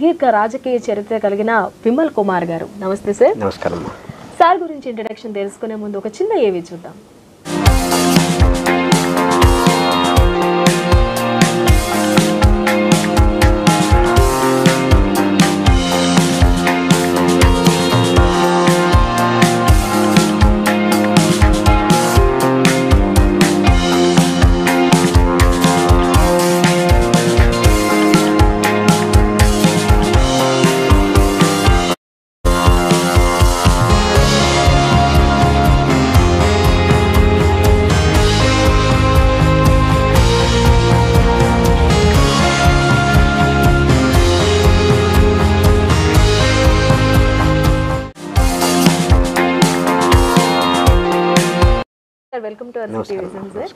దీర్ఘ రాజకీయ చరిత్ర కలిగిన విమల్ కుమార్ గారు. నమస్తే సార్. నమస్కారం. సార్ గురించి ఇంట్రడక్షన్ తెలుసుకునే ముందు ఒక చిన్న ఏవి చూద్దాం. Welcome to our city vision sir.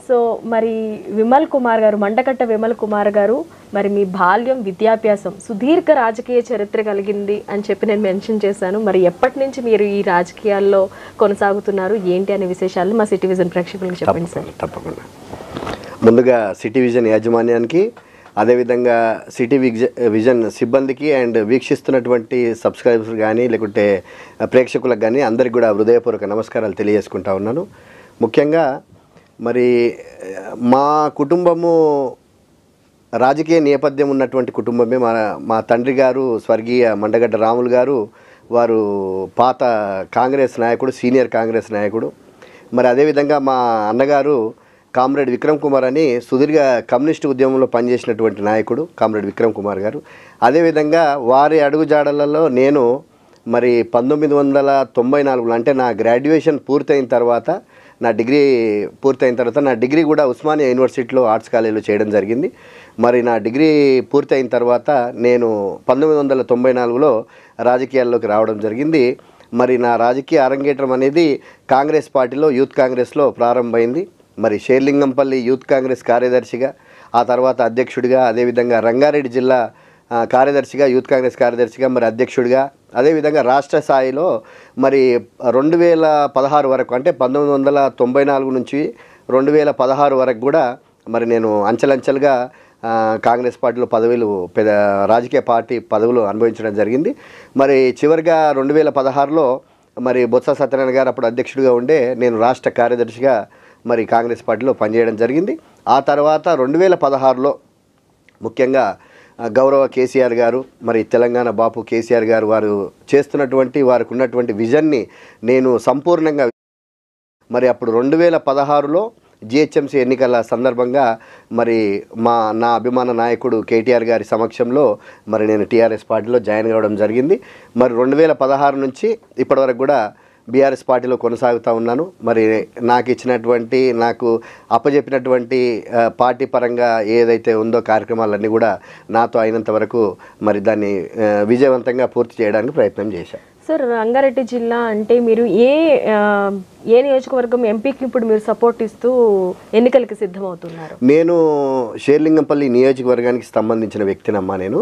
So మరి విమల్ కుమార్ గారు, మండకట్ట విమల్ కుమార్ గారు, మరి మీ బాల్యం విద్యాభ్యాసం సుదీర్ఘ రాజకీయ చరిత్ర కలిగింది అని చెప్పి నేను మెన్షన్ చేశాను. మరి ఎప్పటి నుంచి మీరు ఈ రాజకీయాల్లో కొనసాగుతున్నారు, ఏంటి అనే విశేషాలు మా సిటీ విజన్ ప్రేక్షకులకు చెప్పండి సార్. తప్పకుండా. ముందుగా సిటీ విజన్ యాజమాన్యానికి, అదేవిధంగా సిటీ విజన్ సిబ్బందికి అండ్ వీక్షిస్తున్నటువంటి సబ్స్క్రైబర్స్ కానీ లేకుంటే ప్రేక్షకులకు కానీ అందరికి కూడా హృదయపూర్వక నమస్కారాలు తెలియజేసుకుంటా ఉన్నాను. ముఖ్యంగా మరి మా కుటుంబము రాజకీయ నేపథ్యం ఉన్నటువంటి కుటుంబమే. మా తండ్రి గారు స్వర్గీయ మండగడ్డ రాములు గారు, వారు పాత కాంగ్రెస్ నాయకుడు, సీనియర్ కాంగ్రెస్ నాయకుడు. మరి అదేవిధంగా మా అన్నగారు కామ్రేడ్ విక్రమ్ కుమార్ అని సుదీర్ఘ కమ్యూనిస్టు ఉద్యమంలో పనిచేసినటువంటి నాయకుడు కామ్రేడ్ విక్రమ్ కుమార్ గారు. అదేవిధంగా వారి అడుగుజాడలలో నేను మరి 1994 అంటే నా గ్రాడ్యుయేషన్ పూర్తయిన తర్వాత, నా డిగ్రీ కూడా ఉస్మానియా యూనివర్సిటీలో ఆర్ట్స్ కాలేజీలో చేయడం జరిగింది. మరి నా డిగ్రీ పూర్తయిన తర్వాత నేను 1994లో రాజకీయాల్లోకి రావడం జరిగింది. మరి నా రాజకీయ అరంగేట్రం అనేది కాంగ్రెస్ పార్టీలో, యూత్ కాంగ్రెస్లో ప్రారంభమైంది. మరి షేర్లింగంపల్లి యూత్ కాంగ్రెస్ కార్యదర్శిగా, ఆ తర్వాత అధ్యక్షుడిగా, అదేవిధంగా రంగారెడ్డి జిల్లా కార్యదర్శిగా, యూత్ కాంగ్రెస్ కార్యదర్శిగా, మరి అధ్యక్షుడిగా, అదేవిధంగా రాష్ట్ర స్థాయిలో మరి 2016 వరకు, అంటే 1994 నుంచి 2016 వరకు కూడా మరి నేను అంచెలంచెలుగా కాంగ్రెస్ పార్టీలో రాజకీయ పార్టీ పదవులు అనుభవించడం జరిగింది. మరి చివరిగా 2016లో మరి బొత్స సత్యనారాయణ గారు అప్పుడు అధ్యక్షుడిగా ఉండే, నేను రాష్ట్ర కార్యదర్శిగా మరి కాంగ్రెస్ పార్టీలో పనిచేయడం జరిగింది. ఆ తర్వాత 2016లో ముఖ్యంగా గౌరవ కేసీఆర్ గారు, మరి తెలంగాణ బాపు కేసీఆర్ గారు, వారికి ఉన్నటువంటి విజన్ని నేను సంపూర్ణంగా మరి అప్పుడు 2016లో జిహెచ్ఎంసీ ఎన్నికల సందర్భంగా మరి నా అభిమాన నాయకుడు కేటీఆర్ గారి సమక్షంలో మరి నేను టీఆర్ఎస్ పార్టీలో జాయిన్ కావడం జరిగింది. మరి 2016 నుంచి ఇప్పటివరకు కూడా బీఆర్ఎస్ పార్టీలో కొనసాగుతూ ఉన్నాను. మరి నాకు అప్పచెప్పినటువంటి పార్టీ పరంగా ఏదైతే ఉందో కార్యక్రమాలన్నీ కూడా నాతో అయినంత వరకు మరి దాన్ని విజయవంతంగా పూర్తి చేయడానికి ప్రయత్నం చేశాను. సార్, రంగారెడ్డి జిల్లా అంటే మీరు ఏ నియోజకవర్గం ఎంపీకి ఇప్పుడు మీరు సపోర్ట్ ఇస్తూ ఎన్నికలకి సిద్ధమవుతున్నారు? నేను షేర్లింగంపల్లి నియోజకవర్గానికి సంబంధించిన వ్యక్తినమ్మా నేను.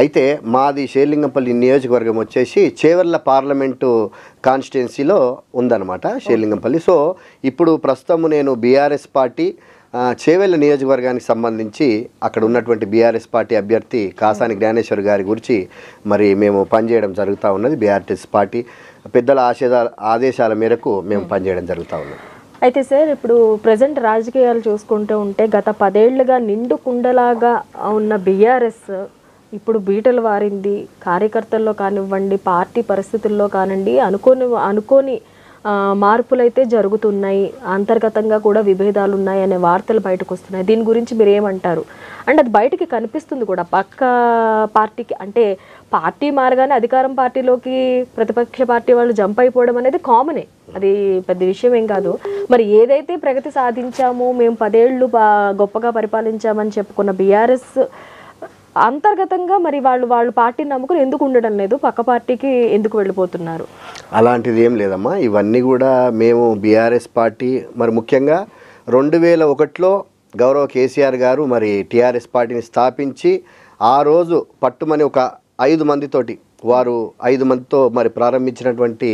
అయితే మాది షేర్లింగంపల్లి నియోజకవర్గం వచ్చేసి చేవర్ల పార్లమెంటు కాన్స్టిట్యున్సీలో ఉందన్నమాట షేర్లింగంపల్లి. సో ఇప్పుడు ప్రస్తుతం నేను బీఆర్ఎస్ పార్టీ చేవెళ్ళ నియోజకవర్గానికి సంబంధించి అక్కడ ఉన్నటువంటి బీఆర్ఎస్ పార్టీ అభ్యర్థి కాసాని జ్ఞానేశ్వర్ గారి గురించి మరి మేము పనిచేయడం జరుగుతూ ఉన్నది. బీఆర్ఎస్ పార్టీ పెద్దల ఆదేశాల మేరకు మేము పనిచేయడం జరుగుతూ ఉన్నది. అయితే సార్, ఇప్పుడు ప్రజెంట్ రాజకీయాలు చూసుకుంటూ ఉంటే గత 10 ఏళ్లుగా నిండు కుండలాగా ఉన్న బీఆర్ఎస్ ఇప్పుడు బీటలు వారింది. కార్యకర్తల్లో కానివ్వండి, పార్టీ పరిస్థితుల్లో కానివ్వండి, అనుకోని మార్పులైతే జరుగుతున్నాయి, అంతర్గతంగా కూడా విభేదాలు ఉన్నాయి అనే వార్తలు బయటకు వస్తున్నాయి. దీని గురించి మీరు ఏమంటారు? అంటే అది బయటికి కనిపిస్తుంది కూడా. పక్క పార్టీకి అంటే పార్టీ మారగానే అధికారం పార్టీలోకి ప్రతిపక్ష పార్టీ వాళ్ళు జంప్ అయిపోవడం అనేది కామనే, అది పెద్ద విషయం ఏం కాదు. మరి ఏదైతే ప్రగతి సాధించామో, మేము 10 ఏళ్ళు గొప్పగా పరిపాలించామని చెప్పుకున్న బీఆర్ఎస్ అంతర్గతంగా మరి వాళ్ళు పార్టీని నమ్ముకుని ఎందుకు ఉండడం లేదు, పక్క పార్టీకి ఎందుకు వెళ్ళిపోతున్నారు? అలాంటిది ఏం లేదమ్మా. ఇవన్నీ కూడా మేము బీఆర్ఎస్ పార్టీ మరి ముఖ్యంగా 2001లో గౌరవ కేసీఆర్ గారు మరి టీఆర్ఎస్ పార్టీని స్థాపించి ఆ రోజు పట్టుమని ఒక 5 మందితో మరి ప్రారంభించినటువంటి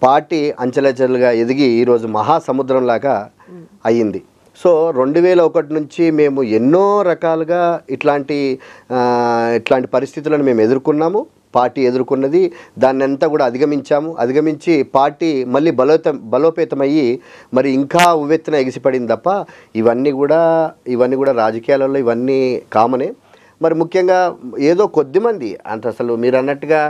పార్టీ అంచెలంచెలుగా ఎదిగి ఈరోజు మహాసముద్రంలాగా అయ్యింది. సో 2001 నుంచి మేము ఎన్నో రకాలుగా ఇట్లాంటి పరిస్థితులను మేము ఎదుర్కొన్నాము. పార్టీ ఎదుర్కొన్నది, దాన్ని అంతా కూడా అధిగమించి పార్టీ మళ్ళీ బలోపేతమయ్యి మరి ఇంకా ఉవ్వెత్తున ఎగిసిపడింది తప్ప ఇవన్నీ కూడా రాజకీయాలలో ఇవన్నీ కామనే. మరి ముఖ్యంగా ఏదో కొద్దిమంది అసలు మీరు అన్నట్టుగా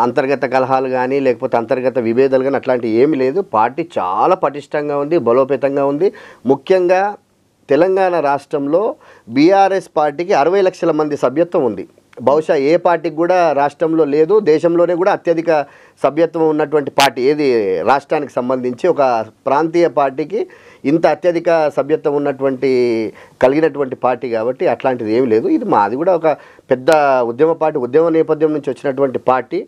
అంతర్గత కలహాలు కానీ లేకపోతే అంతర్గత విభేదాలు కానీ అట్లాంటివి ఏమీ లేదు. పార్టీ చాలా పటిష్టంగా ఉంది, బలోపేతంగా ఉంది. ముఖ్యంగా తెలంగాణ రాష్ట్రంలో బీఆర్ఎస్ పార్టీకి 60 లక్షల మంది సభ్యత్వం ఉంది. బహుశా ఏ పార్టీకి కూడా రాష్ట్రంలో లేదు, దేశంలోనే కూడా అత్యధిక సభ్యత్వం ఉన్నటువంటి పార్టీ ఏది రాష్ట్రానికి సంబంధించి ఒక ప్రాంతీయ పార్టీకి ఇంత అత్యధిక సభ్యత్వం కలిగినటువంటి పార్టీ కాబట్టి అట్లాంటిది ఏమీ లేదు. ఇది మాది కూడా ఒక పెద్ద ఉద్యమ నేపథ్యం నుంచి వచ్చినటువంటి పార్టీ.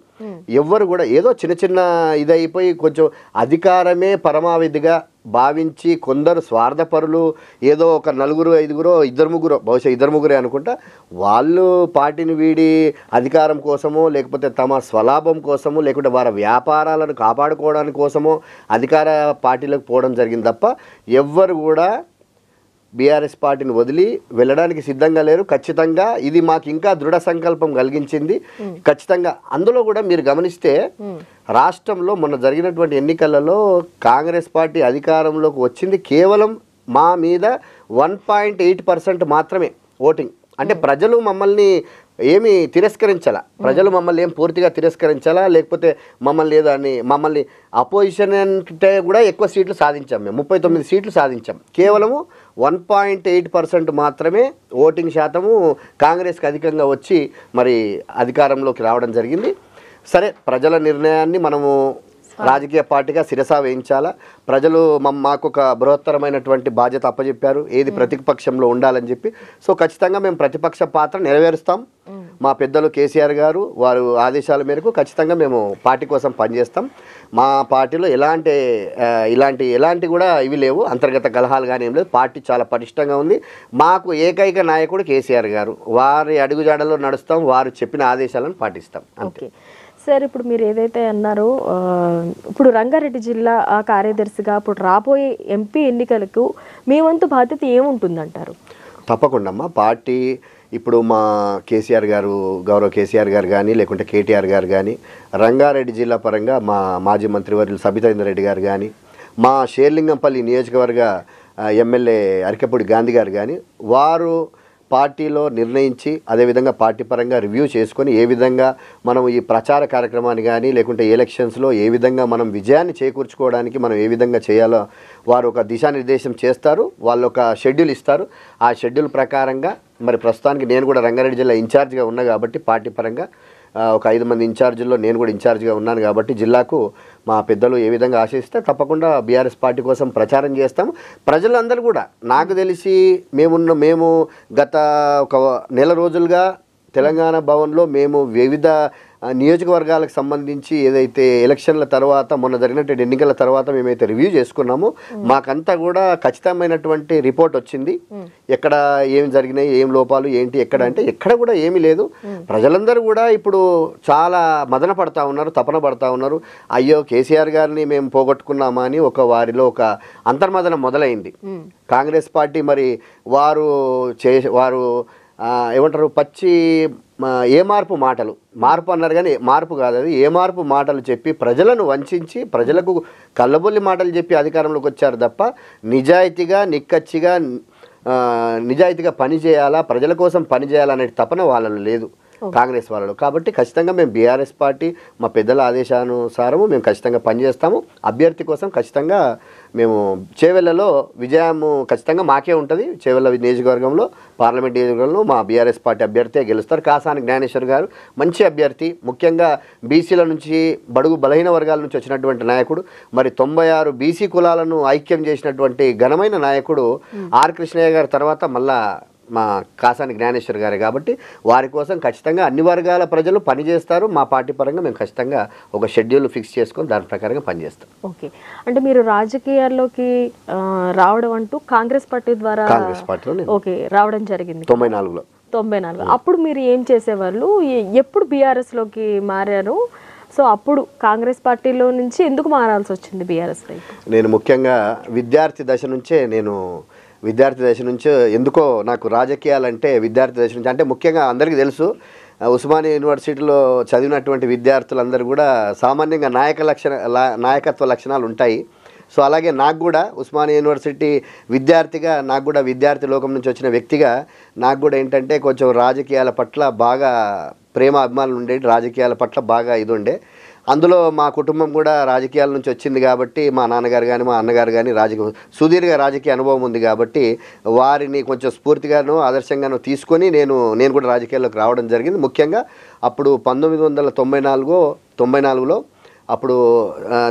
ఎవ్వరు కూడా ఏదో చిన్న ఇదైపోయి కొంచెం అధికారమే పరమావధిగా భావించి కొందరు స్వార్థపరులు ఏదో ఒక 4, 5, 2, 3 బహుశా 2, 3 అనుకుంటా వాళ్ళు పార్టీని వీడి అధికారం కోసమో లేకపోతే తమ స్వలాభం కోసమో లేకుంటే వారి వ్యాపారాలను కాపాడుకోవడానికి కోసమో అధికార పార్టీలకు పోవడం జరిగింది తప్ప ఎవ్వరు కూడా బీఆర్ఎస్ పార్టీని వదిలి వెళ్ళడానికి సిద్ధంగా లేరు. ఖచ్చితంగా ఇది మాకు ఇంకా దృఢ సంకల్పం కలిగించింది. ఖచ్చితంగా అందులో కూడా మీరు గమనిస్తే రాష్ట్రంలో మొన్న జరిగినటువంటి ఎన్నికలలో కాంగ్రెస్ పార్టీ అధికారంలోకి వచ్చింది కేవలం మా మీద 1.8% మాత్రమే ఓటింగ్. అంటే ప్రజలు మమ్మల్ని ఏమి తిరస్కరించాలా, ప్రజలు మమ్మల్ని ఏం పూర్తిగా తిరస్కరించాలా లేకపోతే మమ్మల్ని అపోజిషన్ అంటే కూడా ఎక్కువ సీట్లు సాధించాం. మేము 39 సీట్లు సాధించాం. కేవలము 1.8% మాత్రమే ఓటింగ్ శాతము కాంగ్రెస్కి అధికంగా వచ్చి మరి అధికారంలోకి రావడం జరిగింది. సరే, ప్రజల నిర్ణయాన్ని మనము రాజకీయ పార్టీగా శిరసా వేయించాలా. ప్రజలు మాకు ఒక బృహత్తరమైనటువంటి బాధ్యత అప్పచెప్పారు, ఏది ప్రతిపక్షంలో ఉండాలని చెప్పి. సో ఖచ్చితంగా మేము ప్రతిపక్ష పాత్ర నెరవేరుస్తాం. మా పెద్దలు కేసీఆర్ గారు వారు ఆదేశాల మేరకు ఖచ్చితంగా మేము పార్టీ కోసం పనిచేస్తాం. మా పార్టీలో ఎలాంటి కూడా ఇవి లేవు, అంతర్గత కలహాలు కానీ ఏం లేదు. పార్టీ చాలా పటిష్టంగా ఉంది. మాకు ఏకైక నాయకుడు కేసీఆర్ గారు, వారి అడుగుజాడలో నడుస్తాం, వారు చెప్పిన ఆదేశాలను పాటిస్తాం. ఓకే సార్, ఇప్పుడు మీరు ఏదైతే అన్నారో ఇప్పుడు రంగారెడ్డి జిల్లా కార్యదర్శిగా ఇప్పుడు రాబోయే ఎంపీ ఎన్నికలకు మీ వంతు బాధ్యత ఏముంటుందంటారు? తప్పకుండా అమ్మా. పార్టీ ఇప్పుడు మా గౌరవ కేసీఆర్ గారు కానీ లేకుంటే కేటీఆర్ గారు కానీ, రంగారెడ్డి జిల్లా పరంగా మా మాజీ మంత్రివర్యులు సబితాయిందర్ రెడ్డి గారు కానీ, మా షేర్లింగంపల్లి నియోజకవర్గ ఎమ్మెల్యే అరికెపూడి గాంధీ గారు కానీ, వారు పార్టీలో నిర్ణయించి అదేవిధంగా పార్టీ పరంగా రివ్యూ చేసుకొని ఏ విధంగా మనం ఈ ప్రచార కార్యక్రమాన్ని కానీ లేకుంటే ఎలక్షన్స్లో ఏ విధంగా మనం విజయాన్ని చేకూర్చుకోవడానికి మనం ఏ విధంగా చేయాలో వారు ఒక దిశానిర్దేశం చేస్తారు. వాళ్ళు ఒక షెడ్యూల్ ఇస్తారు. ఆ షెడ్యూల్ ప్రకారంగా మరి ప్రస్తుతానికి నేను కూడా రంగారెడ్డి జిల్లా ఇన్ఛార్జ్గా ఉన్నా కాబట్టి పార్టీ పరంగా ఒక 5 మంది ఇన్ఛార్జీల్లో నేను కూడా ఇన్ఛార్జ్గా ఉన్నాను కాబట్టి జిల్లాకు మా పెద్దలు ఏ విధంగా ఆశిస్తే తప్పకుండా బీఆర్ఎస్ పార్టీ కోసం ప్రచారం చేస్తాము. ప్రజలందరూ కూడా నాకు తెలిసి మేము గత ఒక నెల రోజులుగా తెలంగాణ భవన్లో మేము వివిధ నియోజకవర్గాలకు సంబంధించి ఏదైతే ఎలక్షన్ల తర్వాత మొన్న జరిగినటువంటి ఎన్నికల తర్వాత మేమైతే రివ్యూ చేసుకున్నామో మాకంతా కూడా ఖచ్చితమైనటువంటి రిపోర్ట్ వచ్చింది. ఎక్కడ ఏం జరిగినాయి, ఏం లోపాలు ఏంటి, ఎక్కడ కూడా ఏమీ లేదు. ప్రజలందరూ కూడా ఇప్పుడు చాలా మదన పడతా ఉన్నారు, తపన పడతా ఉన్నారు. అయ్యో కేసీఆర్ గారిని మేము పోగొట్టుకున్నామా అని వారిలో ఒక అంతర్మదనం మొదలైంది. కాంగ్రెస్ పార్టీ మరి వారు ఏమంటారు ఏ మార్పు అన్నారు కానీ మార్పు కాదు అది. ఏ మార్పు మాటలు చెప్పి ప్రజలను వంచి ప్రజలకు కళ్ళబొల్లి మాటలు చెప్పి అధికారంలోకి వచ్చారు తప్ప నిజాయితీగా నిజాయితీగా పనిచేయాలా, ప్రజల కోసం పనిచేయాలనే తపన వాళ్ళలో లేదు కాంగ్రెస్ వాళ్ళలో. కాబట్టి ఖచ్చితంగా మేము బీఆర్ఎస్ పార్టీ మా పెద్దల ఆదేశానుసారము మేము ఖచ్చితంగా పనిచేస్తాము. అభ్యర్థి కోసం ఖచ్చితంగా మేము చేవెళ్లలో విజయము ఖచ్చితంగా మాకే ఉంటుంది. చేవెళ్ల నియోజకవర్గంలో పార్లమెంట్ నియోజకవర్గంలో మా బీఆర్ఎస్ పార్టీ అభ్యర్థి గెలుస్తారు. కాసాని జ్ఞానేశ్వర్ గారు మంచి అభ్యర్థి, ముఖ్యంగా బీసీల నుంచి బడుగు బలహీన వర్గాల నుంచి వచ్చినటువంటి నాయకుడు, మరి 96 బీసీ కులాలను ఐక్యం చేసినటువంటి ఘనమైన నాయకుడు ఆర్ కృష్ణయ్య గారి తర్వాత మళ్ళా మా కాసాని జ్ఞానేశ్వర్ గారే. కాబట్టి వారి కోసం ఖచ్చితంగా అన్ని వర్గాల ప్రజలు పనిచేస్తారు. మా పార్టీ పరంగా మేము ఖచ్చితంగా ఒక షెడ్యూల్ ఫిక్స్ చేసుకొని దాని ప్రకారంగా పనిచేస్తాం. ఓకే, అంటే మీరు రాజకీయాల్లోకి రావడం అంటూ కాంగ్రెస్ పార్టీ ద్వారా ఓకే రావడం జరిగింది 94లో. అప్పుడు మీరు ఏం చేసేవాళ్ళు, ఎప్పుడు బీఆర్ఎస్లోకి మారారు? సో అప్పుడు కాంగ్రెస్ పార్టీలో నుంచి ఎందుకు మారాల్సి వచ్చింది బీఆర్ఎస్? నేను ముఖ్యంగా విద్యార్థి దశ నుంచే నేను విద్యార్థి దశ నుంచి ఎందుకో నాకు రాజకీయాలంటే విద్యార్థి దశ నుంచి అంటే ముఖ్యంగా అందరికీ తెలుసు ఉస్మానియా యూనివర్సిటీలో చదివినటువంటి విద్యార్థులందరూ కూడా సామాన్యంగా నాయకత్వ లక్షణాలు ఉంటాయి. సో అలాగే నాకు కూడా ఉస్మానియా యూనివర్సిటీ విద్యార్థిగా నాకు కూడా విద్యార్థి లోకం నుంచి వచ్చిన వ్యక్తిగా నాకు కూడా ఏంటంటే కొంచెం రాజకీయాల పట్ల బాగా ప్రేమ అభిమానులు ఉండేవి, రాజకీయాల పట్ల బాగా ఇది ఉండే. అందులో మా కుటుంబం కూడా రాజకీయాల నుంచి వచ్చింది కాబట్టి మా నాన్నగారు కానీ మా అన్నగారు కానీ సుదీర్ఘ రాజకీయ అనుభవం ఉంది కాబట్టి వారిని కొంచెం స్ఫూర్తిగాను ఆదర్శంగాను తీసుకొని నేను కూడా రాజకీయాల్లోకి రావడం జరిగింది. ముఖ్యంగా అప్పుడు 1994లో అప్పుడు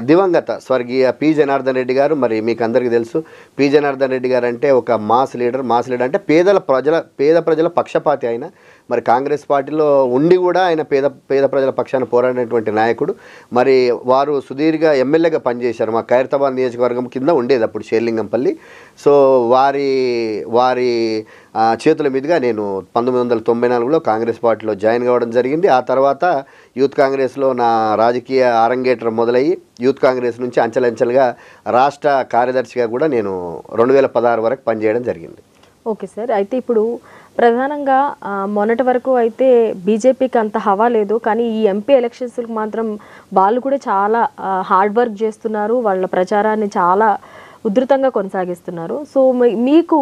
దివంగత స్వర్గీయ పి జనార్దన్ రెడ్డి గారు, మరి మీకు అందరికీ తెలుసు పి జనార్దన్ రెడ్డి గారు అంటే ఒక మాస్ లీడర్ అంటే పేద ప్రజల పక్షపాతి ఆయన. మరి కాంగ్రెస్ పార్టీలో ఉండి కూడా ఆయన పేద ప్రజల పక్షాన పోరాడినటువంటి నాయకుడు. మరి వారు సుదీర్ఘ ఎమ్మెల్యేగా పనిచేశారు. మా ఖైరతాబాద్ నియోజకవర్గం కింద ఉండేది అప్పుడు షేర్లింగంపల్లి. సో వారి చేతుల మీదుగా నేను 1994లో కాంగ్రెస్ పార్టీలో జాయిన్ కావడం జరిగింది. ఆ తర్వాత యూత్ కాంగ్రెస్లో నా రాజకీయ ఆరంగేట్రం మొదలయ్యి యూత్ కాంగ్రెస్ నుంచి అంచెలంచెలుగా రాష్ట్ర కార్యదర్శిగా కూడా నేను 2016 వరకు పనిచేయడం జరిగింది. ఓకే సార్, అయితే ఇప్పుడు ప్రధానంగా మొన్నటి వరకు అయితే బీజేపీకి అంత హవా లేదు, కానీ ఈ ఎంపీ ఎలక్షన్స్కి మాత్రం వాళ్ళు కూడా చాలా హార్డ్ వర్క్ చేస్తున్నారు, వాళ్ళ ప్రచారాన్ని చాలా ఉధృతంగా కొనసాగిస్తున్నారు. సో మీకు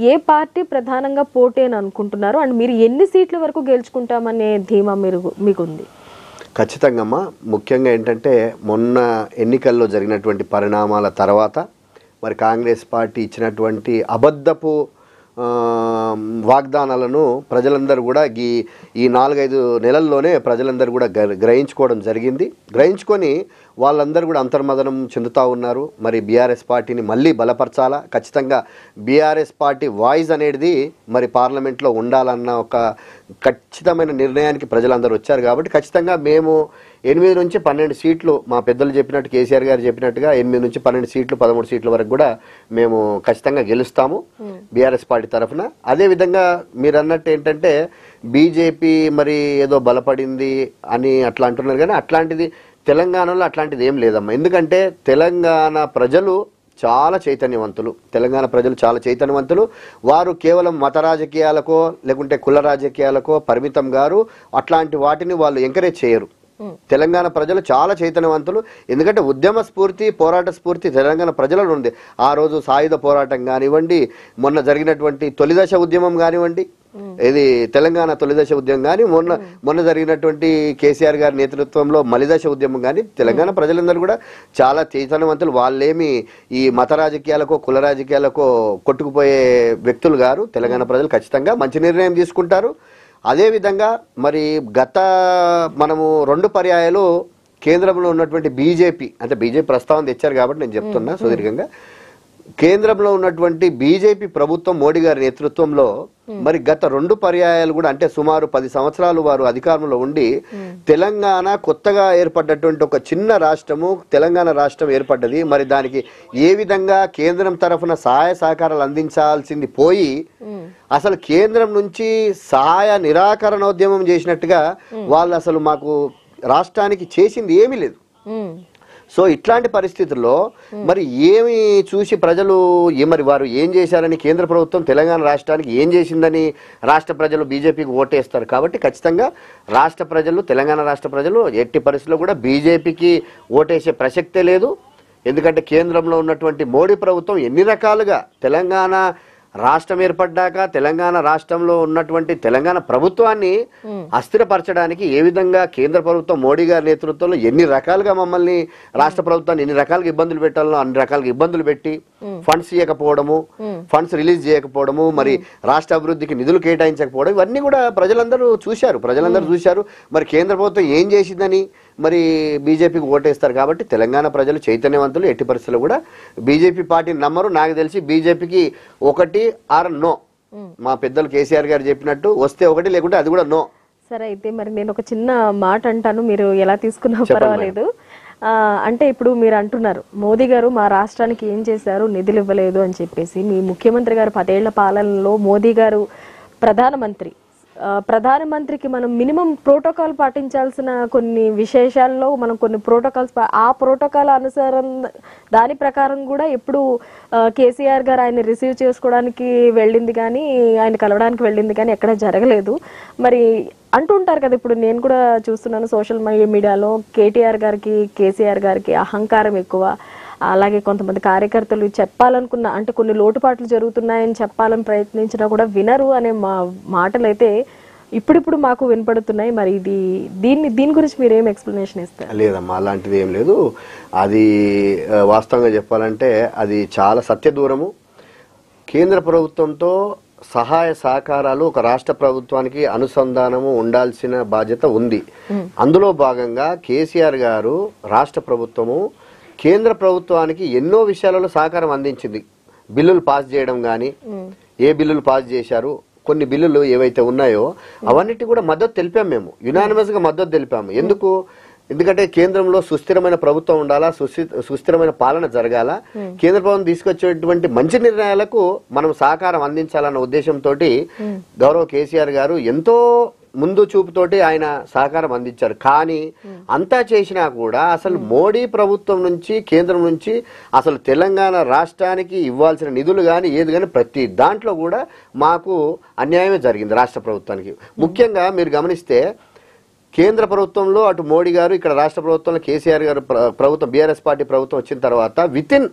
ఏ పార్టీ ప్రధానంగా పోటీ అని అనుకుంటున్నారు అండ్ మీరు ఎన్ని సీట్ల వరకు గెలుచుకుంటామనే ధీమా మీకుంది? ఖచ్చితంగా అమ్మా, ముఖ్యంగా ఏంటంటే మొన్న ఎన్నికల్లో జరిగినటువంటి పరిణామాల తర్వాత మరి కాంగ్రెస్ పార్టీ ఇచ్చినటువంటి అబద్ధపు వాగ్దానాలను ప్రజలందరూ కూడా ఈ 4-5 నెలల్లోనే ప్రజలందరూ కూడా గ్రహించుకోవడం జరిగింది. గ్రహించుకొని వాళ్ళందరూ కూడా అంతర్మదనం చెందుతూ ఉన్నారు. మరి బీఆర్ఎస్ పార్టీని మళ్ళీ బలపరచాలా, ఖచ్చితంగా బీఆర్ఎస్ పార్టీ వాయిస్ అనేది మరి పార్లమెంట్లో ఉండాలన్న ఒక ఖచ్చితమైన నిర్ణయానికి ప్రజలందరూ వచ్చారు. కాబట్టి ఖచ్చితంగా మేము 8 నుంచి 12 సీట్లు మా పెద్దలు చెప్పినట్టు కేసీఆర్ గారు చెప్పినట్టుగా 8 నుంచి 12 సీట్లు 13 సీట్ల వరకు కూడా మేము ఖచ్చితంగా గెలుస్తాము బీఆర్ఎస్ పార్టీ తరఫున. అదేవిధంగా మీరు అన్నట్టు ఏంటంటే బీజేపీ మరి ఏదో బలపడింది అని అట్లా అంటున్నారు, కానీ అట్లాంటిది తెలంగాణలో అట్లాంటిది ఏం లేదమ్మా. ఎందుకంటే తెలంగాణ ప్రజలు చాలా చైతన్యవంతులు. వారు కేవలం మత రాజకీయాలకో లేకుంటే కుల రాజకీయాలకో పరిమితం గారు, అట్లాంటి వాటిని వాళ్ళు ఎంకరేజ్ చేయరు. తెలంగాణ ప్రజలు చాలా చైతన్యవంతులు. ఎందుకంటే ఉద్యమ స్ఫూర్తి, పోరాట స్ఫూర్తి తెలంగాణ ప్రజలలో ఉంది. ఆ రోజు సాయుధ పోరాటం కానివ్వండి, మొన్న జరిగినటువంటి తొలిదశ ఉద్యమం కానివ్వండి, ఇది తెలంగాణ తొలిదశ ఉద్యమం కానీ మొన్న జరిగినటువంటి కేసీఆర్ గారి నేతృత్వంలో మలిదశ ఉద్యమం కానీ తెలంగాణ ప్రజలందరూ కూడా చాలా చైతన్యవంతులు. వాళ్ళేమి ఈ మత రాజకీయాలకో కుల రాజకీయాలకో కొట్టుకుపోయే వ్యక్తులు గారు. తెలంగాణ ప్రజలు ఖచ్చితంగా మంచి నిర్ణయం తీసుకుంటారు. అదేవిధంగా మరి మనము 2 పర్యాయాలు కేంద్రంలో ఉన్నటువంటి బీజేపీ ప్రస్తావన తెచ్చారు కాబట్టి నేను చెప్తున్నా సుదీర్ఘంగా. కేంద్రంలో ఉన్నటువంటి బీజేపీ ప్రభుత్వం మోడీ గారి నేతృత్వంలో మరి గత 2 పర్యాయాలు కూడా అంటే సుమారు 10 సంవత్సరాలు వారు అధికారంలో ఉండి తెలంగాణ కొత్తగా ఏర్పడ్డటువంటి ఒక చిన్న రాష్ట్రము తెలంగాణ రాష్ట్రం ఏర్పడ్డది. మరి దానికి ఏ విధంగా కేంద్రం తరఫున సహాయ సహకారాలు అందించాల్సింది పోయి అసలు కేంద్రం నుంచి సహాయ నిరాకరణోద్యమం చేసినట్టుగా వాళ్ళు అసలు మాకు రాష్ట్రానికి చేసింది ఏమీ లేదు. సో ఇట్లాంటి పరిస్థితుల్లో మరి ఏమి చూసి ప్రజలు మరి వారు ఏం చేశారని కేంద్ర ప్రభుత్వం తెలంగాణ రాష్ట్రానికి ఏం చేసిందని రాష్ట్ర ప్రజలు బీజేపీకి ఓటేస్తారు. కాబట్టి ఖచ్చితంగా తెలంగాణ రాష్ట్ర ప్రజలు ఎట్టి పరిస్థితుల్లో కూడా బీజేపీకి ఓటేసే ప్రసక్తే లేదు. ఎందుకంటే కేంద్రంలో ఉన్నటువంటి మోడీ ప్రభుత్వం ఎన్ని రకాలుగా తెలంగాణ రాష్ట్రం ఏర్పడ్డాక తెలంగాణ రాష్ట్రంలో ఉన్నటువంటి తెలంగాణ ప్రభుత్వాన్ని అస్థిరపరచడానికి ఏ విధంగా కేంద్ర ప్రభుత్వం మోడీ గారి నేతృత్వంలో ఎన్ని రకాలుగా మమ్మల్ని రాష్ట్ర ప్రభుత్వాన్ని ఎన్ని రకాలుగా ఇబ్బందులు పెట్టాలో అన్ని రకాలుగా ఇబ్బందులు పెట్టి ఫండ్స్ ఇవ్వకపోవడము, ఫండ్స్ రిలీజ్ చేయకపోవడము, మరి రాష్ట్ర అభివృద్ధికి నిధులు కేటాయించకపోవడం, ఇవన్నీ కూడా ప్రజలందరూ చూశారు. మరి కేంద్ర ప్రభుత్వం ఏం చేసిందని మరి బీజేపీకి ఓటేస్తారు. కాబట్టి తెలంగాణ ప్రజలు చైతన్యవంతులు, ఎట్టి పరిస్థితుల్లో కూడా బీజేపీ పార్టీని నమ్మరు. నాకు తెలిసి బీజేపీకి 1 ఆర్ నో. మా పెద్దలు కేసీఆర్ గారు చెప్పినట్టు వస్తే 1 లేకుంటే అది కూడా నో. సరే, అయితే మరి నేను ఒక చిన్న మాట అంటాను, మీరు ఎలా తీసుకున్నా పర్వాలేదు. అంటే ఇప్పుడు మీరు అంటున్నారు మోదీ గారు మా రాష్ట్రానికి ఏం చేశారు, నిధులు ఇవ్వలేదు అని చెప్పేసి. మీ ముఖ్యమంత్రి గారు 10 ఏళ్ల పాలనలో మోదీ గారు ప్రధానమంత్రి ప్రధానమంత్రికి మనం మినిమం ప్రోటోకాల్ పాటించాల్సిన కొన్ని విశేషాల్లో మనం కొన్ని ప్రోటోకాల్స్ ఆ ప్రోటోకాల్ అనుసారం దాని ప్రకారం కూడా ఎప్పుడు కేసీఆర్ గారు ఆయన రిసీవ్ చేసుకోవడానికి వెళ్ళింది కానీ ఆయన కలవడానికి వెళ్ళింది కానీ ఎక్కడ జరగలేదు. మరి అంటుంటారు కదా, ఇప్పుడు నేను కూడా చూస్తున్నాను సోషల్ మీడియాలో కేటీఆర్ గారికి కేసీఆర్ గారికి అహంకారం ఎక్కువ, అలాగే కొంతమంది కార్యకర్తలు చెప్పాలనుకున్న అంటే కొన్ని లోటుపాట్లు జరుగుతున్నాయని చెప్పాలని ప్రయత్నించినా కూడా వినరు అనే మాటలు అయితే ఇప్పుడిప్పుడు మాకు వినపడుతున్నాయి. మరి దీని గురించి మీరు ఏం ఎక్స్ప్లెనేషన్ ఇస్తారు? లేదమ్మా, అలాంటిది ఏం లేదు. అది వాస్తవంగా చెప్పాలంటే అది చాలా సత్యదూరము. కేంద్ర ప్రభుత్వంతో సహాయ సహకారాలు ఒక రాష్ట్ర ప్రభుత్వానికి అనుసంధానము ఉండాల్సిన బాధ్యత ఉంది. అందులో భాగంగా కేసీఆర్ గారు రాష్ట్ర ప్రభుత్వము కేంద్ర ప్రభుత్వానికి ఎన్నో విషయాలలో సహకారం అందించింది. బిల్లులు పాస్ చేయడం కానీ, ఏ బిల్లులు పాస్ చేశారు, కొన్ని బిల్లులు ఏవైతే ఉన్నాయో అవన్నిటి కూడా మద్దతు తెలిపాము. మేము యునానిమస్ గా మద్దతు తెలిపాము. ఎందుకంటే కేంద్రంలో సుస్థిరమైన ప్రభుత్వం ఉండాలా, సుస్థిరమైన పాలన జరగాల, కేంద్ర ప్రభుత్వం తీసుకొచ్చేటువంటి మంచి నిర్ణయాలకు మనం సహకారం అందించాలన్న ఉద్దేశంతో గౌరవ కేసీఆర్ గారు ఎంతో ముందు చూపుతోటి ఆయన సహకారం అందించారు. కానీ అంతా చేసినా కూడా అసలు మోడీ ప్రభుత్వం నుంచి కేంద్రం నుంచి అసలు తెలంగాణ రాష్ట్రానికి ఇవ్వాల్సిన నిధులు కానీ ఏది కానీ ప్రతి దాంట్లో కూడా మాకు అన్యాయమే జరిగింది రాష్ట్ర ప్రభుత్వానికి. ముఖ్యంగా మీరు గమనిస్తే కేంద్ర ప్రభుత్వంలో అటు మోడీ గారు, ఇక్కడ రాష్ట్ర ప్రభుత్వంలో కేసీఆర్ గారు ప్రభుత్వం బీఆర్ఎస్ పార్టీ ప్రభుత్వం వచ్చిన తర్వాత వితిన్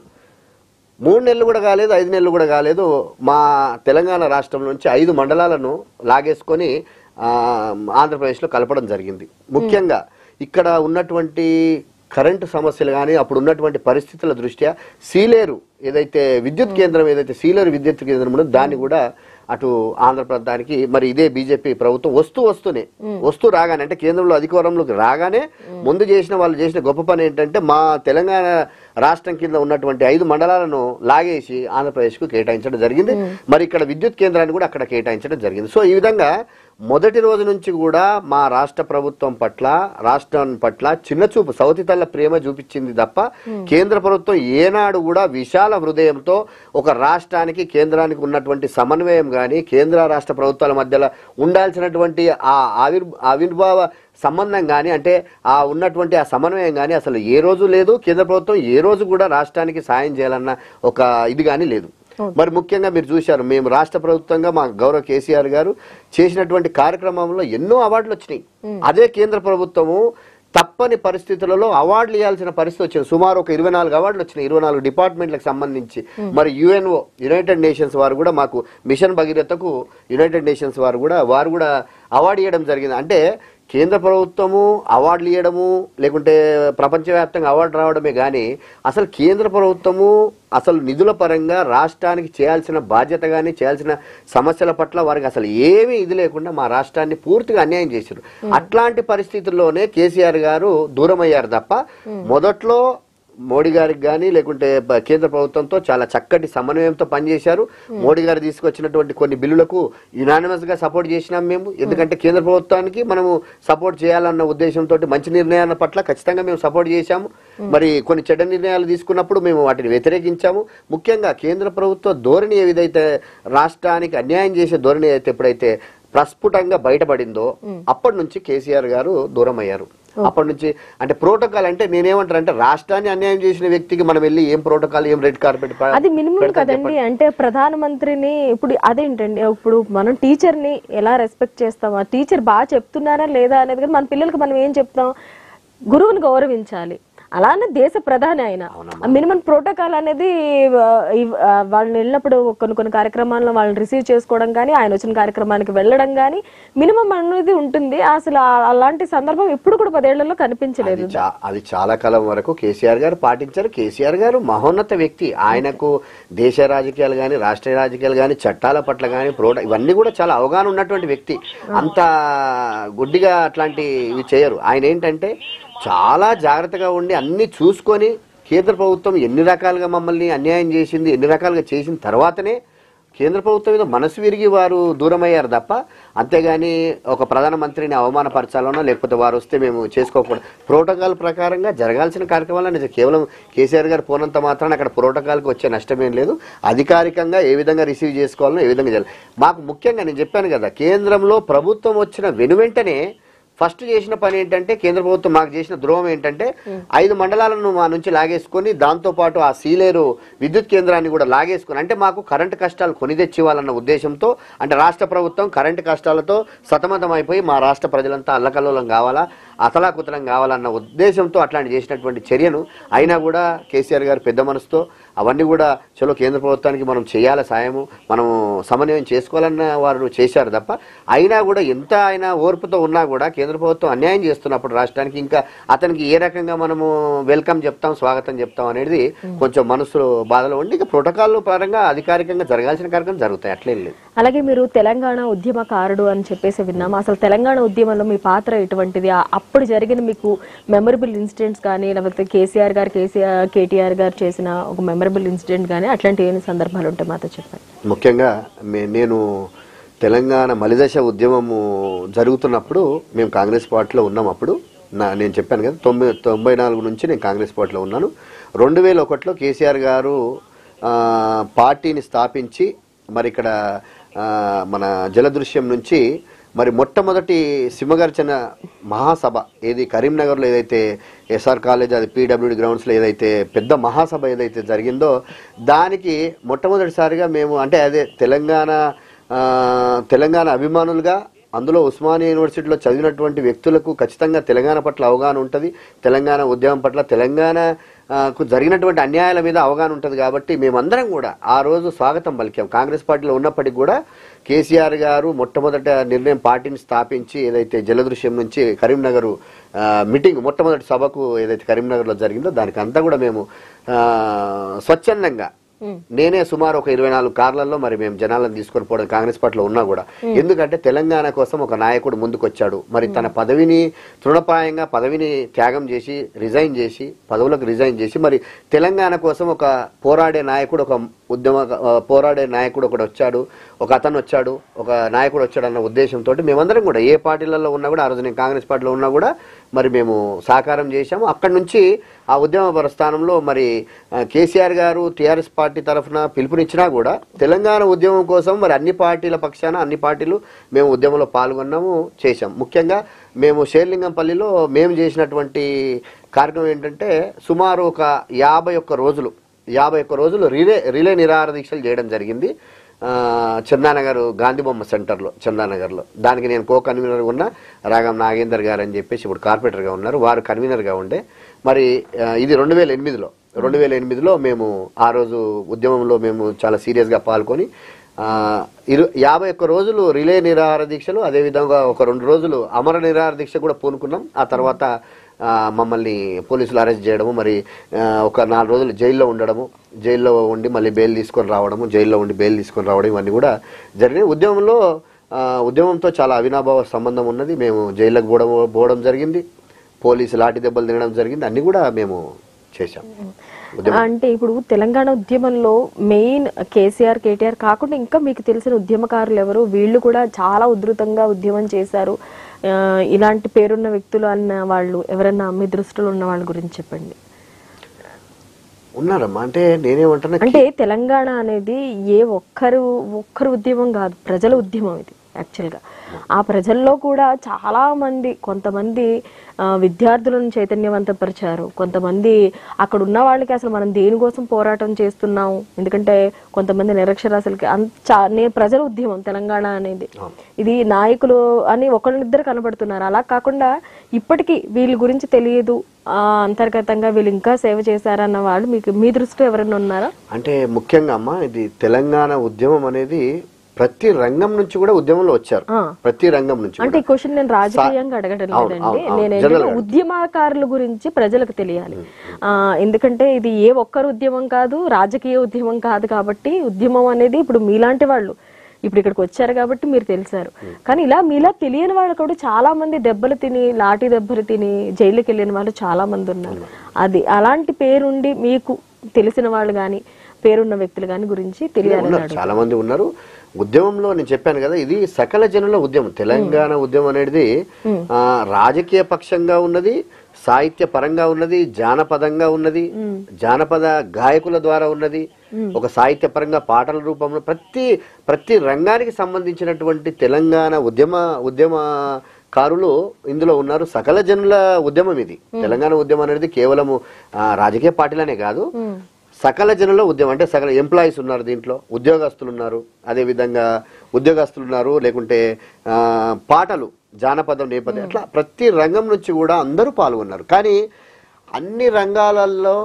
3 నెలలు కూడా కాలేదు, 5 నెలలు కూడా కాలేదు, మా తెలంగాణ రాష్ట్రం నుంచి 5 మండలాలను లాగేసుకొని ఆంధ్రప్రదేశ్లో కలపడం జరిగింది. ముఖ్యంగా ఇక్కడ ఉన్నటువంటి కరెంటు సమస్యలు కానీ అప్పుడు ఉన్నటువంటి పరిస్థితుల దృష్ట్యా సీలేరు ఏదైతే విద్యుత్ కేంద్రం ఏదైతే సీలేరు విద్యుత్ కేంద్రం ఉందో దాన్ని కూడా అటు ఆంధ్రప్రదేశానికి మరి ఇదే బీజేపీ ప్రభుత్వం వస్తూ రాగానే అంటే కేంద్రంలో అధికారంలోకి రాగానే ముందు వాళ్ళు చేసిన గొప్ప పని ఏంటంటే మా తెలంగాణ రాష్ట్రం కింద ఉన్నటువంటి 5 మండలాలను లాగేసి ఆంధ్రప్రదేశ్కు కేటాయించడం జరిగింది. మరి ఇక్కడ విద్యుత్ కేంద్రాన్ని కూడా అక్కడ కేటాయించడం జరిగింది. సో ఈ విధంగా మొదటి రోజు నుంచి కూడా మా రాష్ట్ర ప్రభుత్వం పట్ల రాష్ట్రం పట్ల చిన్న చూపు సౌతితల్ల ప్రేమ చూపించింది తప్ప కేంద్ర ప్రభుత్వం ఏనాడు కూడా విశాల హృదయంతో ఒక రాష్ట్రానికి కేంద్రానికి ఉన్నటువంటి సమన్వయం కానీ కేంద్ర రాష్ట్ర ప్రభుత్వాల మధ్యలో ఉండాల్సినటువంటి ఆ ఆవిర్భావ సంబంధం కానీ అంటే ఆ ఉన్నటువంటి ఆ సమన్వయం కానీ అసలు ఏ రోజు లేదు. కేంద్ర ప్రభుత్వం ఏ రోజు కూడా రాష్ట్రానికి సాయం చేయాలన్న ఒక ఇది కానీ లేదు. మరి ముఖ్యంగా మీరు చూశారు, మేము రాష్ట్ర ప్రభుత్వంగా మా గౌరవ కేసీఆర్ గారు చేసినటువంటి కార్యక్రమంలో ఎన్నో అవార్డులు వచ్చినాయి. అదే కేంద్ర ప్రభుత్వము తప్పని పరిస్థితులలో అవార్డులు ఇవ్వాల్సిన పరిస్థితి వచ్చింది. సుమారు ఒక 24 అవార్డులు వచ్చినాయి 24 డిపార్ట్మెంట్లకు సంబంధించి. మరి యుఎన్ఓ యునైటెడ్ నేషన్స్ వారు కూడా మాకు మిషన్ భగీరథకు యునైటెడ్ నేషన్స్ వారు కూడా అవార్డు ఇవ్వడం జరిగింది. అంటే కేంద్ర ప్రభుత్వము అవార్డులు ఇవ్వడము లేకుంటే ప్రపంచవ్యాప్తంగా అవార్డు రావడమే కానీ అసలు కేంద్ర ప్రభుత్వము అసలు నిధుల పరంగా రాష్ట్రానికి చేయాల్సిన బాధ్యత కానీ చేయాల్సిన సమస్యల పట్ల వారికి అసలు ఏమీ ఇది లేకుండా మా రాష్ట్రాన్ని పూర్తిగా అన్యాయం చేశారు. అట్లాంటి పరిస్థితుల్లోనే కేసీఆర్ గారు దూరం అయ్యారు తప్ప మొదట్లో మోడీ గారికి కానీ లేకుంటే కేంద్ర ప్రభుత్వంతో చాలా చక్కటి సమన్వయంతో పనిచేశారు. మోడీ గారు తీసుకొచ్చినటువంటి కొన్ని బిల్లులకు యునానిమస్ గా సపోర్ట్ చేసినాం మేము. ఎందుకంటే కేంద్ర ప్రభుత్వానికి మనము సపోర్ట్ చేయాలన్న ఉద్దేశంతో మంచి నిర్ణయాల పట్ల ఖచ్చితంగా మేము సపోర్ట్ చేశాము. మరి కొన్ని చెడ్డ నిర్ణయాలు తీసుకున్నప్పుడు మేము వాటిని వ్యతిరేకించాము. ముఖ్యంగా కేంద్ర ప్రభుత్వ ధోరణి ఏదైతే రాష్ట్రానికి అన్యాయం చేసే ధోరణి అయితే ఎప్పుడైతే ప్రస్ఫుటంగా బయటపడిందో అప్పటి నుంచి కేసీఆర్ గారు దూరం అయ్యారు. అప్పటి నుంచి అంటే ప్రోటోకాల్ అంటే నేనేమంటారు అంటే రాష్ట్రాన్ని అన్యాయం చేసిన వ్యక్తికి మనం వెళ్ళి ఏం ప్రోటోకాల్ ఏం రెడ్ కార్పెట్ అది మినిమం కదండి. అంటే ప్రధానమంత్రిని ఇప్పుడు అదేంటండి, ఇప్పుడు మనం టీచర్ ని ఎలా రెస్పెక్ట్ చేస్తామా, టీచర్ బాగా చెప్తున్నారా లేదా అనేది కానీ మన పిల్లలకి మనం ఏం చెప్తాం, గురువుని గౌరవించాలి. అలానే దేశ ప్రధాని ఆయన మినిమం ప్రోటోకాల్ అనేది వాళ్ళని వెళ్ళినప్పుడు కొన్ని కార్యక్రమాలను వాళ్ళని రిసీవ్ చేసుకోవడం కానీ ఆయన వచ్చిన కార్యక్రమానికి వెళ్ళడం కానీ మినిమం అనేది ఉంటుంది. అసలు అలాంటి సందర్భం ఎప్పుడు కూడా 10 ఏళ్లలో కనిపించలేదు. అది చాలా కాలం వరకు కేసీఆర్ గారు పాటించారు. కేసీఆర్ గారు మహోన్నత వ్యక్తి. ఆయనకు దేశ రాజకీయాలు కానీ రాష్ట్రీయ రాజకీయాలు కానీ చట్టాల పట్ల కానీ ఇవన్నీ కూడా చాలా అవగాహన ఉన్నటువంటి వ్యక్తి. అంత గుడ్డిగా అట్లాంటివి చేయరు. ఆయన ఏంటంటే చాలా జాగ్రత్తగా ఉండి అన్ని చూసుకొని కేంద్ర ప్రభుత్వం ఎన్ని రకాలుగా మమ్మల్ని అన్యాయం చేసింది ఎన్ని రకాలుగా చేసిన తర్వాతనే కేంద్ర ప్రభుత్వం మీద మనసు విరిగి వారు దూరం అయ్యారు తప్ప, అంతేగాని ఒక ప్రధానమంత్రిని అవమానపరచాలనో లేకపోతే వారు వస్తే మేము చేసుకోకూడదు. ప్రోటోకాల్ ప్రకారంగా జరగాల్సిన కార్యక్రమాలు కేవలం కేసీఆర్ గారు పోనంత మాత్రాన అక్కడ ప్రోటోకాల్కి వచ్చే నష్టమేం లేదు. అధికారికంగా ఏ విధంగా రిసీవ్ చేసుకోవాలనో ఏ విధంగా చేయాలి. మాకు ముఖ్యంగా నేను చెప్పాను కదా, కేంద్రంలో ప్రభుత్వం వచ్చిన వెనువెంటనే ఫస్ట్ చేసిన పని ఏంటంటే, కేంద్ర ప్రభుత్వం మాకు చేసిన ద్రోహం ఏంటంటే 5 మండలాలను మా నుంచి లాగేసుకొని దాంతోపాటు ఆ సీలేరు విద్యుత్ కేంద్రాన్ని కూడా లాగేసుకొని, అంటే మాకు కరెంటు కష్టాలు కొని తెచ్చివ్వాలన్న ఉద్దేశంతో, అంటే రాష్ట్ర ప్రభుత్వం కరెంటు కష్టాలతో సతమతం అయిపోయి మా రాష్ట్ర ప్రజలంతా అల్లకల్లోలం కావాలా, అతలాకుతలం కావాలన్న ఉద్దేశంతో అట్లాంటి చేసినటువంటి చర్యను, అయినా కూడా కేసీఆర్ గారు పెద్ద మనసుతో అవన్నీ కూడా చలో కేంద్ర ప్రభుత్వానికి మనం చేయాలి సాయము, మనము సమన్వయం చేసుకోవాలన్న వారు చేశారు తప్ప, అయినా కూడా ఎంత అయినా ఓర్పుతో ఉన్నా కూడా కేంద్ర ప్రభుత్వం అన్యాయం చేస్తున్నప్పుడు రాష్ట్రానికి ఇంకా అతనికి ఏ రకంగా మనము వెల్కమ్ చెప్తాం, స్వాగతం చెప్తాం అనేది కొంచెం మనసు బాధలో ఉండి, ఇక ప్రోటోకాల్ పరంగా అధికారికంగా జరగాల్సిన కార్యక్రమం జరుగుతాయి, అట్లేం లేదు. అలాగే మీరు తెలంగాణ ఉద్యమకారుడు అని చెప్పేసి విన్నాము. అసలు తెలంగాణ ఉద్యమంలో మీ పాత్ర ఎటువంటిది? అప్పుడు జరిగిన మీకు మెమరబుల్ ఇన్సిడెంట్స్ కానీ, లేకపోతే కేటీఆర్ గారు చేసిన ఒక మెమరబుల్ ఇన్సిడెంట్ కానీ అట్లాంటి ఏమైనా సందర్భాలు ఉంటే మాతో చెప్పండి. ముఖ్యంగా నేను తెలంగాణ మలిదశ ఉద్యమము జరుగుతున్నప్పుడు మేము కాంగ్రెస్ పార్టీలో ఉన్నాం. అప్పుడు నేను చెప్పాను కదా 94 నుంచి నేను కాంగ్రెస్ పార్టీలో ఉన్నాను. 2001లో కేసీఆర్ గారు పార్టీని స్థాపించి మరి ఇక్కడ మన జలదృశ్యం నుంచి మరి మొట్టమొదటి సింహగర్జన మహాసభ ఏది కరీంనగర్లో ఏదైతే ఎస్ఆర్ కాలేజ్ అది పీడబ్ల్యూడి గ్రౌండ్స్లో ఏదైతే పెద్ద మహాసభ ఏదైతే జరిగిందో దానికి మొట్టమొదటిసారిగా మేము, అంటే అదే తెలంగాణ అభిమానులుగా, అందులో ఉస్మానియా యూనివర్సిటీలో చదివినటువంటి వ్యక్తులకు ఖచ్చితంగా తెలంగాణ పట్ల అవగాహన ఉంటుంది, తెలంగాణ ఉద్యమం పట్ల, తెలంగాణకు జరిగినటువంటి అన్యాయాల మీద అవగాహన ఉంటుంది. కాబట్టి మేమందరం కూడా ఆ రోజు స్వాగతం పలికాం. కాంగ్రెస్ పార్టీలో ఉన్నప్పటికీ కూడా కేసీఆర్ గారు మొట్టమొదట నిర్ణయం పార్టీని స్థాపించి ఏదైతే జలదృశ్యం నుంచి కరీంనగర్ మీటింగ్ మొట్టమొదటి సభకు ఏదైతే కరీంనగర్లో జరిగిందో దానికి అంతా కూడా మేము స్వచ్ఛందంగా, నేనే సుమారు ఒక 24 కార్లలో మరి మేము జనాలను తీసుకొని పోవడం కాంగ్రెస్ పార్టీలో ఉన్నా కూడా, ఎందుకంటే తెలంగాణ కోసం ఒక నాయకుడు ముందుకొచ్చాడు. మరి తన పదవిని తృణప్రాయంగా పదవిని త్యాగం చేసి పదవులకు రిజైన్ చేసి మరి తెలంగాణ కోసం ఒక పోరాడే నాయకుడు, ఒక పోరాడే నాయకుడు ఒకడు వచ్చాడు, ఒక నాయకుడు వచ్చాడు అన్న ఉద్దేశంతో మేమందరం కూడా ఏ పార్టీలలో ఉన్నా కూడా, ఆ రోజు నేను కాంగ్రెస్ పార్టీలో ఉన్నా కూడా మరి మేము సహకారం చేశాము. అక్కడి నుంచి ఆ ఉద్యమ ప్రస్థానంలో మరి కేసీఆర్ గారు టీఆర్ఎస్ పార్టీ తరఫున పిలుపునిచ్చినా కూడా తెలంగాణ ఉద్యమం కోసం మరి అన్ని పార్టీల పక్షాన అన్ని పార్టీలు మేము ఉద్యమంలో పాల్గొన్నాము, చేశాం. ముఖ్యంగా మేము షేర్లింగంపల్లిలో మేము చేసినటువంటి కార్యక్రమం ఏంటంటే సుమారు ఒక 51 రోజులు రిలే నిరాహార దీక్షలు చేయడం జరిగింది. చందానగర్ గాంధీబొమ్మ సెంటర్లో చందానగర్లో. దానికి నేను కో కన్వీనర్గా ఉన్నా, రాగం నాగేందర్ గారు అని చెప్పేసి ఇప్పుడు కార్పొరేటర్గా ఉన్నారు, వారు కన్వీనర్గా ఉండే. మరి ఇది 2008లో మేము ఆ రోజు ఉద్యమంలో మేము చాలా సీరియస్గా పాల్గొని 51 రోజులు రిలే నిరాహార దీక్షలు, అదేవిధంగా ఒక 2 రోజులు అమర నిరాహార దీక్ష కూడా పూనుకున్నాం. ఆ తర్వాత మమ్మల్ని పోలీసులు అరెస్ట్ చేయడము, మరి ఒక 4 రోజులు జైల్లో ఉండడము, జైల్లో ఉండి మళ్ళీ బెయిల్ తీసుకొని రావడము, జైల్లో ఉండి బెయిల్ తీసుకొని రావడం, ఇవన్నీ కూడా జరిగినాయి. ఉద్యమంతో చాలా అవినాభావ సంబంధం ఉన్నది. మేము జైల్లోకి పోవడం జరిగింది, పోలీసు లాఠీ దెబ్బలు తినడం జరిగింది, అన్ని కూడా మేము చేశాం. అంటే ఇప్పుడు తెలంగాణ ఉద్యమంలో మెయిన్ కేటీఆర్ కాకుండా ఇంకా మీకు తెలిసిన ఉద్యమకారులు ఎవరు? వీళ్ళు కూడా చాలా ఉధృతంగా ఉద్యమం చేశారు, ఇలాంటి పేరున్న వ్యక్తులు అన్న వాళ్ళు ఎవరన్నా మీ దృష్టిలో ఉన్న వాళ్ళ గురించి చెప్పండి. ఉన్నారమ్మా, అంటే నేనేమంటున్నా, అంటే తెలంగాణ అనేది ఏ ఒక్కరు ఉద్యమం కాదు, ప్రజల ఉద్యమం ఇది. యాక్చువల్గా ఆ ప్రజల్లో కూడా చాలా మంది, కొంతమంది విద్యార్థులను చైతన్యవంతపరిచారు, కొంతమంది అక్కడ ఉన్న వాళ్ళకి అసలు మనం దేనికోసం పోరాటం చేస్తున్నాం, ఎందుకంటే కొంతమంది నిరక్షరాస్యులకి ప్రజల ఉద్యమం తెలంగాణ అనేది. ఇది నాయకులు అని ఒకళ్ళిద్దరు కనబడుతున్నారు, అలా కాకుండా ఇప్పటికీ వీళ్ళ గురించి తెలియదు, అంతర్గతంగా వీళ్ళు ఇంకా సేవ చేశారన్న వాళ్ళు మీకు మీ దృష్టిలో ఎవరైనా ఉన్నారా? అంటే ముఖ్యంగా అమ్మా, ఇది తెలంగాణ ఉద్యమం అనేది ప్రతి రంగం నుంచి కూడా ఉద్యమంలో వచ్చారు, ప్రతి రంగం నుంచి. అంటే ఈ క్వశ్చన్ నేను రాజకీయంగా అడగడం లేదండి, నేను ఉద్యమకారుల గురించి ప్రజలకు తెలియాలి. ఎందుకంటే ఇది ఏ ఒక్కరు ఉద్యమం కాదు, రాజకీయ ఉద్యమం కాదు. కాబట్టి ఉద్యమం అనేది ఇప్పుడు మీలాంటి వాళ్ళు ఇప్పుడు ఇక్కడికి వచ్చారు కాబట్టి మీరు తెలిసారు, కానీ మీలా తెలియని వాళ్ళు కూడా చాలా మంది లాఠీ దెబ్బలు తిని జైలుకి వెళ్ళిన వాళ్ళు చాలా మంది ఉన్నారు. అది అలాంటి పేరుండి మీకు తెలిసిన వాళ్ళు కానీ పేరున్న వ్యక్తులు కానీ గురించి తెలియాలని చాలా మంది ఉన్నారు ఉద్యమంలో. నేను చెప్పాను కదా, ఇది సకల జనుల ఉద్యమం. తెలంగాణ ఉద్యమం అనేది రాజకీయ పక్షంగా ఉన్నది, సాహిత్య పరంగా ఉన్నది, జానపదంగా ఉన్నది, జానపద గాయకుల ద్వారా ఉన్నది, ఒక సాహిత్య పరంగా పాటల రూపంలో ప్రతి రంగానికి సంబంధించినటువంటి తెలంగాణ ఉద్యమకారులు ఇందులో ఉన్నారు. సకల జనుల ఉద్యమం ఇది. తెలంగాణ ఉద్యమం అనేది కేవలము రాజకీయ పార్టీలనే కాదు, సకల జనుల ఉద్యమం. అంటే సకల ఎంప్లాయీస్ ఉన్నారు దీంట్లో, ఉద్యోగస్తులు ఉన్నారు, అదేవిధంగా ఉద్యోగస్తులు ఉన్నారు, లేకుంటే పాటలు, జానపదం నేపథ్యం, అట్లా ప్రతి రంగం నుంచి కూడా అందరూ పాల్గొన్నారు. కానీ అన్ని రంగాలలో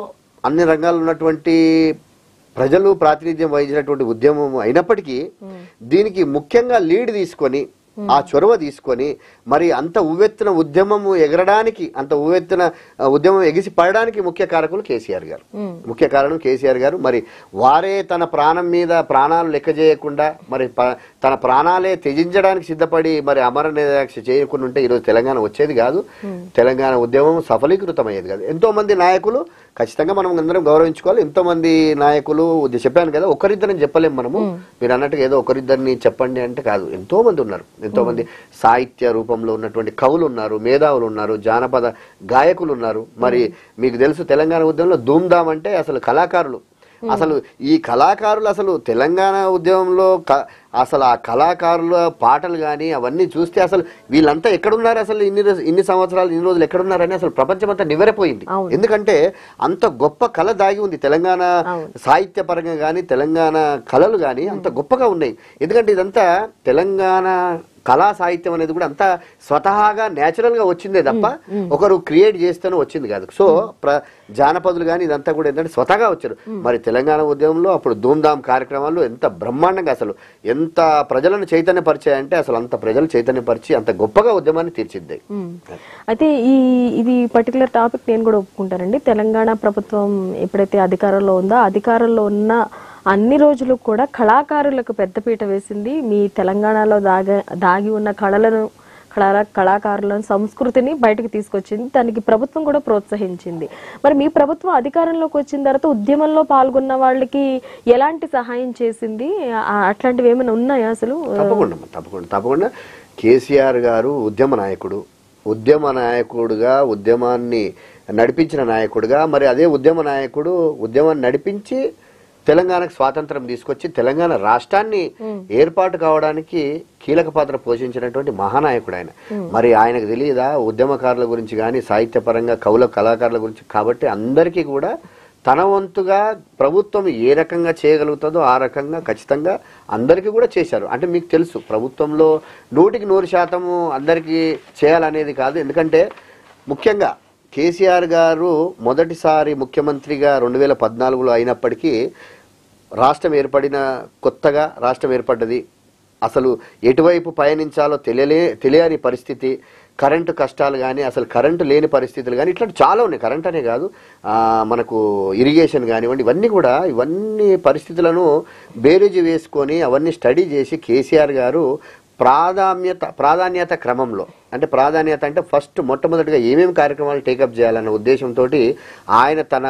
ఉన్నటువంటి ప్రజలు ప్రాతినిధ్యం వహించినటువంటి ఉద్యమం అయినప్పటికీ దీనికి ముఖ్యంగా లీడ్ తీసుకొని, ఆ చొరవ తీసుకొని, మరి అంత ఉవ్వెత్తున ఉద్యమము ఎగరడానికి, అంత ఉవ్వెత్తున ఉద్యమం ఎగిసి పడడానికి ముఖ్య కారకులు కేసీఆర్ గారు. ముఖ్య కారణం కేసీఆర్ గారు. మరి వారే తన ప్రాణం మీద ప్రాణాలు లెక్క చేయకుండా, మరి తన ప్రాణాలే త్యజించడానికి సిద్ధపడి మరి అమర నిరాక్ష చేయకుండా ఉంటే ఈరోజు తెలంగాణ వచ్చేది కాదు, తెలంగాణ ఉద్యమం సఫలీకృతమయ్యేది కాదు. ఎంతో మంది నాయకులు ఖచ్చితంగా మనం అందరం గౌరవించుకోవాలి. ఎంతో మంది నాయకులు చెప్పాను కదా, ఒకరిద్దరిని చెప్పలేము మనము. మీరు అన్నట్టుగా ఏదో ఒకరిద్దరిని చెప్పండి అంటే కాదు, ఎంతో మంది ఉన్నారు. ఎంతో మంది సాహిత్య రూపంలో ఉన్నటువంటి కవులు ఉన్నారు, మేధావులు ఉన్నారు, జానపద గాయకులు ఉన్నారు. మరి మీకు తెలుసు తెలంగాణ ఉద్యమంలో ధూమ్ధామ్ అంటే అసలు కళాకారులు. అసలు ఈ కళాకారులు అసలు తెలంగాణ ఉద్యమంలో అసలు ఆ కళాకారుల పాటలు కానీ అవన్నీ చూస్తే అసలు వీళ్ళంతా ఎక్కడున్నారు, అసలు ఇన్ని సంవత్సరాలు ఇన్ని రోజులు ఎక్కడున్నారని అసలు ప్రపంచమంతా నివ్వెరపోయింది. ఎందుకంటే అంత గొప్ప కళ దాగి ఉంది తెలంగాణ సాహిత్య పరంగా కానీ, తెలంగాణ కళలు కానీ అంత గొప్పగా ఉన్నాయి. ఎందుకంటే ఇదంతా తెలంగాణ కళా సాహిత్యం అనేది కూడా అంతా స్వతహాగా న్యాచురల్ గా వచ్చిందే తప్ప ఒకరు క్రియేట్ చేస్తేనే వచ్చింది కాదు. సో జానపదులు కానీ ఇదంతా కూడా ఏంటంటే స్వతహాగా వచ్చారు. మరి తెలంగాణ ఉద్యమంలో అప్పుడు ధూమ్ధామ్ కార్యక్రమాలు ఎంత బ్రహ్మాండంగా అసలు ఎంత ప్రజలను చైతన్యపరిచాయంటే అసలు అంత ప్రజలు చైతన్యపరిచి అంత గొప్పగా ఉద్యమాన్ని తీర్చిద్దాయి. అయితే ఇది పర్టికులర్ టాపిక్ నేను కూడా ఒప్పుకుంటానండి. తెలంగాణ ప్రభుత్వం ఎప్పుడైతే అధికారంలో ఉందో, అధికారంలో ఉన్న అన్ని రోజులు కూడా కళాకారులకు పెద్దపీట వేసింది. మీ తెలంగాణలో దాగి ఉన్న కళాకారులను, సంస్కృతిని బయటకు తీసుకొచ్చింది. దానికి ప్రభుత్వం కూడా ప్రోత్సహించింది. మరి మీ ప్రభుత్వం అధికారంలోకి వచ్చిన తర్వాత ఉద్యమంలో పాల్గొన్న వాళ్ళకి ఎలాంటి సహాయం చేసింది? అట్లాంటివి ఏమైనా ఉన్నాయా అసలు? తప్పకుండా కేసీఆర్ గారు ఉద్యమ నాయకుడుగా ఉద్యమాన్ని నడిపించిన నాయకుడుగా, మరి అదే ఉద్యమ నాయకుడు ఉద్యమాన్ని నడిపించి తెలంగాణకు స్వాతంత్రం తీసుకొచ్చి తెలంగాణ రాష్ట్రాన్ని ఏర్పాటు కావడానికి కీలక పాత్ర పోషించినటువంటి మహానాయకుడు ఆయన. మరి ఆయనకు తెలియదా ఉద్యమకారుల గురించి కానీ, సాహిత్యపరంగా కళాకారుల గురించి? కాబట్టి అందరికీ కూడా తన వంతుగా ప్రభుత్వం ఏ రకంగా చేయగలుగుతుందో ఆ రకంగా ఖచ్చితంగా అందరికీ కూడా చేశారు. అంటే మీకు తెలుసు ప్రభుత్వంలో 100% అందరికీ చేయాలనేది కాదు. ఎందుకంటే ముఖ్యంగా కేసీఆర్ గారు మొదటిసారి ముఖ్యమంత్రిగా 2014లో అయినప్పటికీ రాష్ట్రం ఏర్పడిన కొత్తగా రాష్ట్రం ఏర్పడ్డది. అసలు ఎటువైపు పయనించాలో తెలియని పరిస్థితి, కరెంటు కష్టాలు కానీ, అసలు కరెంటు లేని పరిస్థితులు కానీ, ఇట్లాంటి చాలా ఉన్నాయి. కరెంట్ అనే కాదు, మనకు ఇరిగేషన్ కానివ్వండి, ఇవన్నీ పరిస్థితులను బేరీజు వేసుకొని అవన్నీ స్టడీ చేసి కేసీఆర్ గారు ప్రాధాన్యత క్రమంలో, అంటే ప్రాధాన్యత అంటే ఫస్ట్ మొట్టమొదటిగా ఏమేమి కార్యక్రమాలు టేకప్ చేయాలన్న ఉద్దేశంతో ఆయన తన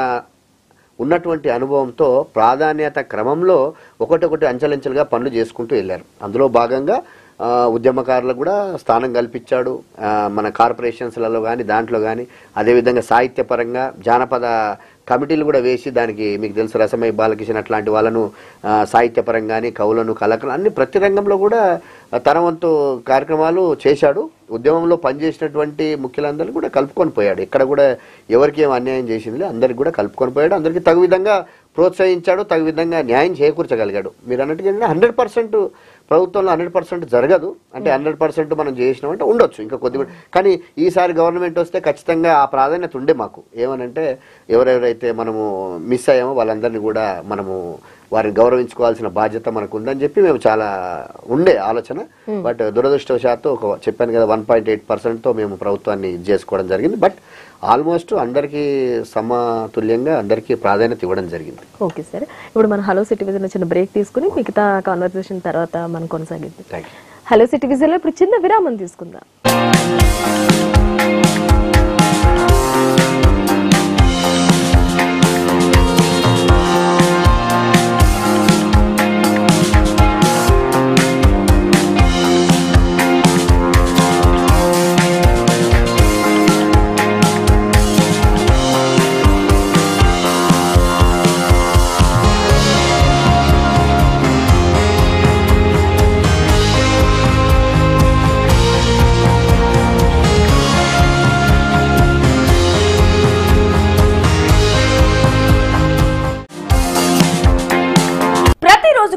ఉన్నటువంటి అనుభవంతో ప్రాధాన్యత క్రమంలో ఒకటొకటి అంచెలంచెలుగా పనులు చేసుకుంటూ వెళ్ళారు. అందులో భాగంగా ఉద్యమకారులకు కూడా స్థానం కల్పించాడు. మన కార్పొరేషన్స్లలో కానీ దాంట్లో కానీ, అదేవిధంగా సాహిత్యపరంగా జానపద కమిటీలు కూడా వేసి దానికి మీకు తెలుసు రసమయ్య బాలకిషన్ అట్లాంటి వాళ్ళను సాహిత్యపరంగాని, కవులను, కళకులను అన్ని ప్రతి రంగంలో కూడా తన వంతు కార్యక్రమాలు చేశాడు. ఉద్యమంలో పనిచేసినటువంటి ముఖ్యులందరూ కూడా కలుపుకొని పోయాడు. ఇక్కడ కూడా ఎవరికి ఏం అన్యాయం చేసింది అందరికి కూడా కలుపుకొని పోయాడు. అందరికీ తగు విధంగా ప్రోత్సహించాడు, తగు విధంగా న్యాయం చేకూర్చగలిగాడు. మీరు అన్నట్టుగా 100% ప్రభుత్వంలో 100% జరగదు. అంటే 100% మనం చేసినామంటే ఉండొచ్చు ఇంకా కొద్దిగా, కానీ ఈసారి గవర్నమెంట్ వస్తే ఖచ్చితంగా ఆ ప్రాధాన్యత ఉండే మాకు. ఏమనంటే ఎవరెవరైతే మనము మిస్ అయ్యామో వాళ్ళందరినీ కూడా మనము వారిని గౌరవించుకోవాల్సిన బాధ్యత మనకు ఉందని చెప్పి మేము చాలా ఉండే ఆలోచన. బట్ దురదృష్టవశాత్తు చెప్పాను కదా 1.8%తో మేము ప్రభుత్వాన్ని చేసుకోవడం జరిగింది. బట్ ఆల్మోస్ట్ అందరికీ సమతుల్యంగా అందరికీ ప్రాధాన్యత ఇవ్వడం జరిగింది. ఓకే సార్, ఇప్పుడు మనం హలో సిటీ విజన్ చిన్న బ్రేక్ తీసుకుని మిగతా కాన్వర్సేషన్ తర్వాత మనం కొనసాగిద్దాం. హలో సిటీ విజన్లో ఇప్పుడు చిన్న విరామం తీసుకుందాం.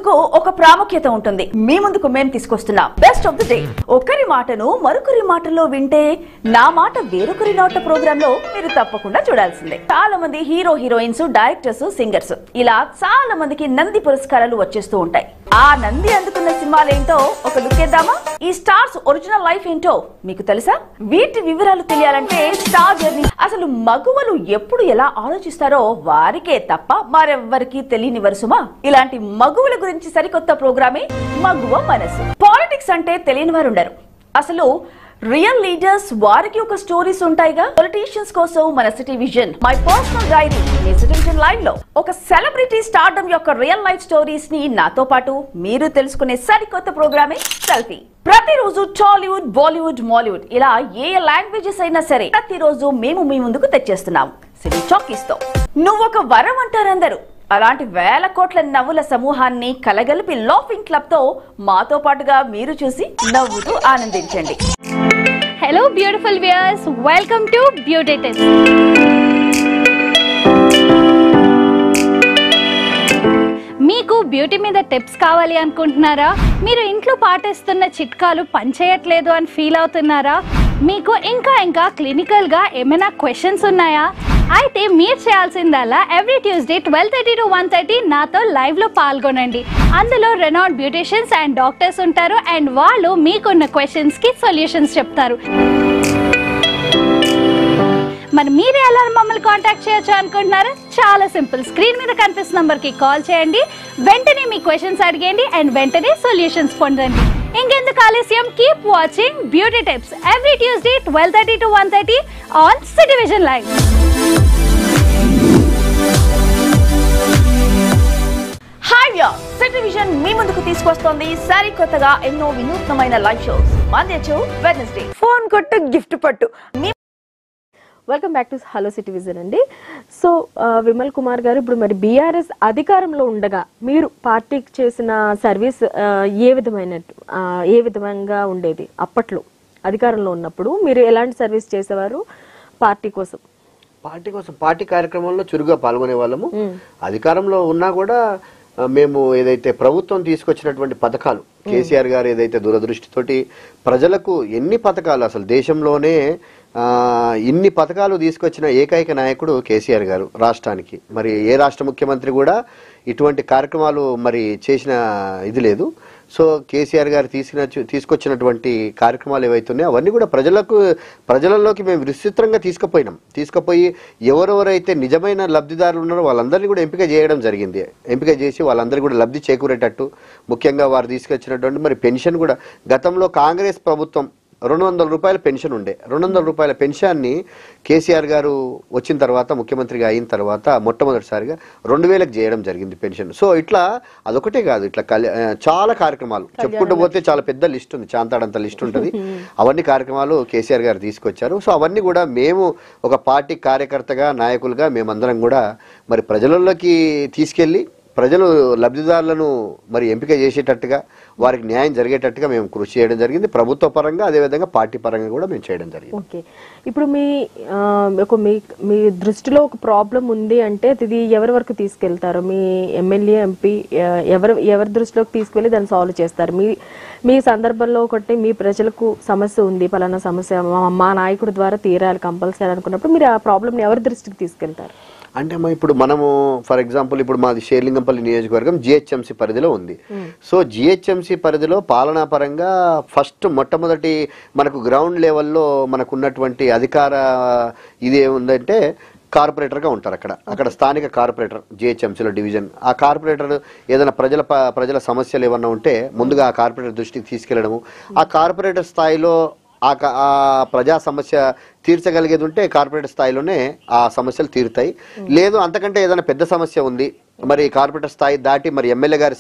కు ఒక ప్రాముఖ్యత ఉంటుంది. మీ ముందుకు మేము తీసుకొస్తున్నాం బెస్ట్ ఆఫ్ ది డే. ఒకరి మాటను మరొకరి మాటల్లో వింటే నా మాట వేరొకరి నోట ప్రోగ్రామ్ లో మీరు తప్పకుండా చూడాల్సిందే. చాలా మంది హీరో హీరోయిన్స్, డైరెక్టర్స్, సింగర్స్ ఇలా చాలా మందికి నంది పురస్కారాలు వచ్చేస్తూ ఉంటాయి. ఆ నంది అందుకున్న సినిమాలేంటో ఒక లుక్ వేద్దామా? ఈ స్టార్స్ ఒరిజినల్ లైఫ్ ఏంటో మీకు తెలుసా? వీటి వివరాలు తెలియాలంటే స్టార్ జర్నీ. అసలు మగువలు ఎప్పుడు ఎలా ఆలోచిస్తారో వారికే తప్ప మరెవ్వరికి తెలియని వరుసమా. ఇలాంటి మగువల గురించి సరికొత్త ప్రోగ్రామే మగువ మనసు. పాలిటిక్స్ అంటే తెలియని వారు ఉండరు. అసలు రియల్ లీడర్స్ వారికి ఒక స్టోరీస్ ఉంటాయిగా. పొలిటీషియన్స్ కోసం మన city vision my personal diary city Vision live లో ఒక సెలబ్రిటీ స్టార్డమ్ యొక్క రియల్ లైఫ్ స్టోరీస్ ని నాతో పాటు మీరు తెలుసుకునే సరికొత్త ప్రోగ్రామే సెల్ఫీ. ప్రతిరోజు టాలీవుడ్, బాలీవుడ్, మాలీవుడ్ ఇలా ఏ లాంగ్వేజెస్ అయినా సరే ప్రతిరోజు మేము మీ ముందుకు తెచ్చేస్తున్నాం సిటీ టాకీస్ తో. నువ్వొక వరం అంటారందరూ. అలాంటి వేల కోట్ల నవ్వుల సమూహాన్ని కలగలిపి లాఫింగ్ క్లబ్ తో మాతో పాటుగా మీరు చూసి నవ్వుతూ ఆనందించండి. Hello beautiful viewers, welcome to Beauty Tips. మీకు బ్యూటీ మీద టిప్స్ కావాలి అనుకుంటున్నారా? మీరు ఇంట్లో పాటిస్తున్న చిట్కాలు పనిచేయట్లేదు అని ఫీల్ అవుతున్నారా? మీకు ఇంకా క్లినికల్గా ఏమైనా క్వశ్చన్స్ ఉన్నాయా? అయితే మీరు చేయాల్సిందల్లా ఎవ్రీ ట్యూస్డే 12:30 to 1:30 నాతో లైవ్లో పాల్గొనండి. అందులో రెనౌండ్ బ్యూటిషియన్స్ అండ్ డాక్టర్స్ ఉంటారు అండ్ వాళ్ళు మీకున్న క్వశ్చన్స్కి సొల్యూషన్స్ చెప్తారు. మరి మీరు ఎలా మమ్మల్ని కాంటాక్ట్ చేయొచ్చు అనుకుంటున్నారా? చాలా సింపుల్. స్క్రీన్ మీద కనిపిస్తున్న నంబర్కి కాల్ చేయండి, వెంటనే మీ క్వశ్చన్స్ అడిగండి అండ్ వెంటనే సొల్యూషన్స్ పొందండి. ఇంకెందుకు ఆలస్యం? Keep watching beauty tips every Tuesday 12:30 to 1:30 on City Vision live. Hi viewers, City Vision మీ ముందుకు తీసుకొస్తోంది సరికొత్తగా ఎన్నో వినూత్నమైన live shows. Monday to Wednesday. Phone కొట్టు గిఫ్ట్ పట్టు. Welcome back to hello City Vision అండి. సో విమల్ కుమార్ గారు, ఇప్పుడు మరి బీఆర్ఎస్ అధికారంలో ఉండగా మీరు పార్టీకి చేసిన సర్వీస్ ఏ విధంగా ఉండేది? అప్పట్లో అధికారంలో ఉన్నప్పుడు మీరు ఎలాంటి సర్వీస్ చేసేవారు పార్టీ కోసం? పార్టీ కార్యక్రమంలో చురుగ్గా పాల్గొనే వాళ్ళము. అధికారంలో ఉన్నా కూడా మేము ఏదైతే ప్రభుత్వం తీసుకొచ్చినటువంటి పథకాలు, కేసీఆర్ గారు ఏదైతే దూరదృష్టితోటి ప్రజలకు ఎన్ని పథకాలు, అసలు దేశంలోనే ఇన్ని పథకాలు తీసుకొచ్చిన ఏకైక నాయకుడు కేసీఆర్ గారు రాష్ట్రానికి. మరి ఏ రాష్ట్ర ముఖ్యమంత్రి కూడా ఇటువంటి కార్యక్రమాలు మరి చేసిన ఇది లేదు. సో కేసీఆర్ గారు తీసుకొచ్చినటువంటి కార్యక్రమాలు ఏవైతున్నాయో అవన్నీ కూడా ప్రజలలోకి మేము విస్తృతంగా తీసుకుపోయి ఎవరెవరైతే నిజమైన లబ్ధిదారులు ఉన్నారో వాళ్ళందరినీ కూడా ఎంపిక చేయడం జరిగింది. ఎంపిక చేసి వాళ్ళందరికీ కూడా లబ్ధి చేకూరేటట్టు, ముఖ్యంగా వారు తీసుకొచ్చినటువంటి మరి పెన్షన్ కూడా గతంలో కాంగ్రెస్ ప్రభుత్వం 200 రూపాయల పెన్షన్ ఉండే. 200 రూపాయల పెన్షన్ని కేసీఆర్ గారు వచ్చిన తర్వాత, ముఖ్యమంత్రిగా అయిన తర్వాత మొట్టమొదటిసారిగా 2000కి చేయడం జరిగింది పెన్షన్. సో ఇట్లా అదొకటే కాదు, ఇట్లా చాలా కార్యక్రమాలు చెప్పుకుంటూ పోతే చాలా పెద్ద లిస్ట్ ఉంది, చాంతాడంత లిస్ట్ ఉంటుంది. అవన్నీ కార్యక్రమాలు కేసీఆర్ గారు తీసుకొచ్చారు. సో అవన్నీ కూడా మేము ఒక పార్టీ కార్యకర్తగా, నాయకులుగా మేమందరం కూడా మరి ప్రజలలోకి తీసుకెళ్లి ప్రజలు లబ్ధిదారులను మరి ఎంపిక చేసేటట్టుగా, వారికి న్యాయం జరిగేటట్టుగా మేము కృషి చేయడం జరిగింది. ప్రభుత్వ పరంగా, అదేవిధంగా పార్టీ పరంగా కూడా మేము చేయడం జరిగింది. ఓకే, ఇప్పుడు మీ దృష్టిలో ఒక ప్రాబ్లం ఉంది అంటే ఇది ఎవరి వరకు తీసుకెళ్తారు? మీ ఎమ్మెల్యే, ఎంపీ ఎవరి దృష్టిలోకి తీసుకెళ్లి దాన్ని సాల్వ్ చేస్తారు? మీ సందర్భంలో ఒకటి మీ ప్రజలకు సమస్య ఉంది, పలానా సమస్య మా నాయకుడి ద్వారా తీరాలి కంపల్సరీ అనుకున్నప్పుడు మీరు ఆ ప్రాబ్లమ్ని ఎవరి దృష్టికి తీసుకెళ్తారు? అంటే ఇప్పుడు మనము ఫర్ ఎగ్జాంపుల్ ఇప్పుడు మాది షేర్లింగంపల్లి నియోజకవర్గం జిహెచ్ఎంసీ పరిధిలో ఉంది. సో జిహెచ్ఎంసీ పరిధిలో పాలనా పరంగా మొట్టమొదటి మనకు గ్రౌండ్ లెవెల్లో మనకు ఉన్నటువంటి అధికార ఇది ఏముందంటే కార్పొరేటర్గా ఉంటారు. అక్కడ స్థానిక కార్పొరేటర్, జిహెచ్ఎంసీలో డివిజన్. ఆ కార్పొరేటర్ ఏదైనా ప్రజల సమస్యలు ఏమన్నా ఉంటే ముందుగా ఆ కార్పొరేటర్ దృష్టికి తీసుకెళ్లడము. ఆ కార్పొరేటర్ స్థాయిలో ఆ ప్రజా సమస్య తీర్చగలిగేది ఉంటే కార్పొరేటర్ స్థాయిలోనే ఆ సమస్యలు తీరుతాయి. లేదు అంతకంటే ఏదైనా పెద్ద సమస్య ఉంది, మరి కార్పొరేటర్ స్థాయి దాటి మరి ఎమ్మెల్యే గారి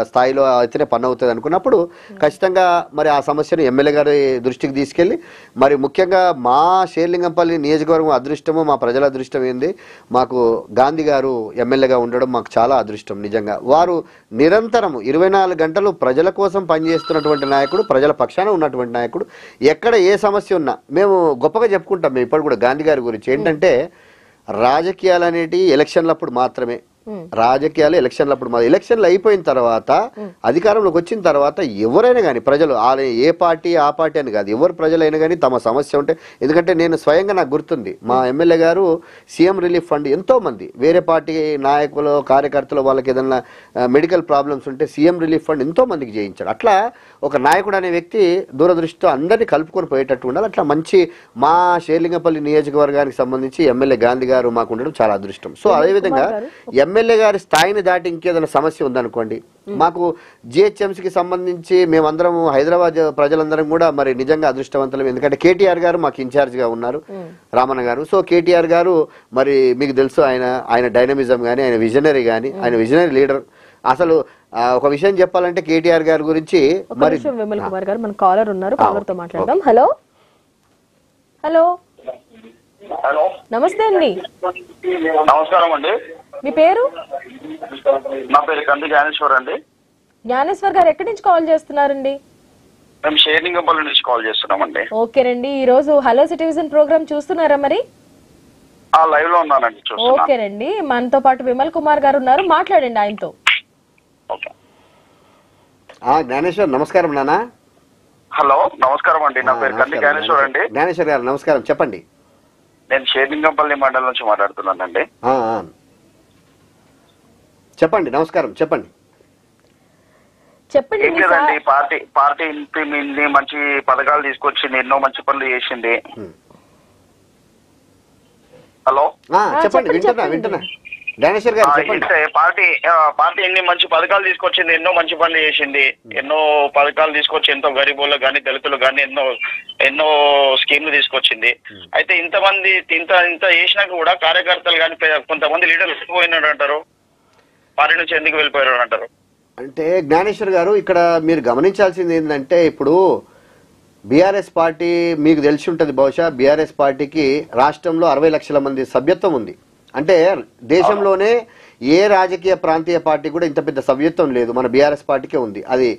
స్థాయిలో అయితేనే పని అవుతుంది అనుకున్నప్పుడు ఖచ్చితంగా మరి ఆ సమస్యను ఎమ్మెల్యే గారి దృష్టికి తీసుకెళ్ళి, మరి ముఖ్యంగా మా షేర్లింగంపల్లి నియోజకవర్గం అదృష్టము, మా ప్రజల అదృష్టం ఏంది, మాకు గాంధీ గారు ఎమ్మెల్యేగా ఉండడం మాకు చాలా అదృష్టం. నిజంగా వారు నిరంతరం 24 గంటలు ప్రజల కోసం పనిచేస్తున్నటువంటి నాయకుడు, ప్రజల పక్షాన ఉన్నటువంటి నాయకుడు. ఎక్కడ ఏ సమస్య ఉన్నా మేము గొప్పగా చెప్పుకుంటాం. మేము ఇప్పుడు కూడా గాంధీ గారి గురించి ఏంటంటే రాజకీయాలు అనేటివి ఎలక్షన్లప్పుడు మాత్రమే, రాజకీయాలు ఎలక్షన్లు అప్పుడు మా ఎలక్షన్లు అయిపోయిన తర్వాత అధికారంలోకి వచ్చిన తర్వాత ఎవరైనా కానీ ప్రజలు ఏ పార్టీ ఆ పార్టీ అని కాదు, ఎవరు ప్రజలైనా కానీ తమ సమస్య ఉంటే, ఎందుకంటే నేను స్వయంగా నాకు గుర్తుంది మా ఎమ్మెల్యే గారు సీఎం రిలీఫ్ ఫండ్ ఎంతో మంది వేరే పార్టీ నాయకులు కార్యకర్తలు వాళ్ళకి ఏదైనా మెడికల్ ప్రాబ్లమ్స్ ఉంటే సీఎం రిలీఫ్ ఫండ్ ఎంతో మందికి చేయించాడు. అట్లా ఒక నాయకుడు అనే వ్యక్తి దూరదృష్టితో అందరినీ కలుపుకొని పోయేటట్టు ఉండాలి. అట్లా మంచి మా షేర్లింగపల్లి నియోజకవర్గానికి సంబంధించి ఎమ్మెల్యే గాంధీ గారు మాకు ఉండడం చాలా అదృష్టం. సో అదేవిధంగా ఎమ్మెల్యే గారి స్థాయిని దాటి ఇంకేదైనా సమస్య ఉందనుకోండి, మాకు జిహెచ్ఎంసీకి సంబంధించి మేమందరం హైదరాబాద్ ప్రజలందరం కూడా మరి నిజంగా అదృష్టవంతులం. ఎందుకంటే కేటీఆర్ గారు మాకు ఇన్ఛార్జ్ గా ఉన్నారు, రామన్న గారు. సో కేటీఆర్ గారు మరి మీకు తెలుసు ఆయన డైనమిజం కానీ, ఆయన విజనరీ కానీ, ఆయన విజనరీ లీడర్. అసలు ఒక విషయం చెప్పాలంటే కేటీఆర్ గారి గురించి మరి విమల్ కుమార్ గారు మన కాలర్ ఉన్నారు, కాలర్ తో మాట్లాడదాం. హలో హలో హలో, నమస్తే అండి. నమస్కారం అండి. మీ పేరు? నా పేరు కంది జ్ఞానేశ్వర్ అండి. జ్ఞానేశ్వర్ గారు ఎక్కడి నుంచి కాల్ చేస్తున్నారండి? మేము షేర్లింగంపల్లి నుంచి కాల్ చేస్తున్నామండి. ఓకేనండి, ఈ రోజు హలో సిటిజన్ ప్రోగ్రామ్ చూస్తున్నారా మరి? లైవ్ లో ఉన్నానండి, చూస్తున్నాను. ఓకేనండి, మనతో పాటు విమల్ కుమార్ గారు ఉన్నారు, మాట్లాడండి ఆయనతో. ఓకే. జ్ఞానేశ్వర్ నమస్కారం నాన్న. హలో, నమస్కారం అండి. నా పేరు కంది జ్ఞానేశ్వర్ అండి. జ్ఞానేశ్వర్ గారు నమస్కారం, చెప్పండి. నేను షేర్లింగంపల్లి మండలం నుంచి మాట్లాడుతున్నానండి. చెప్పండి, నమస్కారం, చెప్పండి. చెప్పండి. ఏం లేదండి, పార్టీ ఇంటి మంచి పథకాలు తీసుకొచ్చింది, ఎన్నో మంచి పనులు చేసింది. హలో, చెప్పండి, వింటున్నా జ్ఞానేశ్వర్ గారు చెప్పండి. పార్టీ ఎన్ని మంచి పథకాలు తీసుకొచ్చింది, ఎన్నో మంచి పనులు చేసింది, ఎన్నో పథకాలు తీసుకొచ్చి ఎంతో గరీబులకు కానీ దళితులకు కానీ ఎన్నో స్కీమ్లు తీసుకొచ్చింది. అయితే ఇంత చేసినాక కూడా కార్యకర్తలు కానీ కొంతమంది లీడర్లు వెళ్ళిపోయినాడు అంటారు, పార్టీ నుంచి ఎందుకు వెళ్ళిపోయారు అంటారు? అంటే జ్ఞానేశ్వర్ గారు ఇక్కడ మీరు గమనించాల్సింది ఏంటంటే, ఇప్పుడు బీఆర్ఎస్ పార్టీ మీకు తెలిసి ఉంటుంది బహుశా, బీఆర్ఎస్ పార్టీకి రాష్ట్రంలో 60 లక్షల మంది సభ్యత్వం ఉంది. అంటే దేశంలోనే ఏ రాజకీయ ప్రాంతీయ పార్టీ కూడా ఇంత పెద్ద సభ్యత్వం లేదు, మన బీఆర్ఎస్ పార్టీకే ఉంది. అది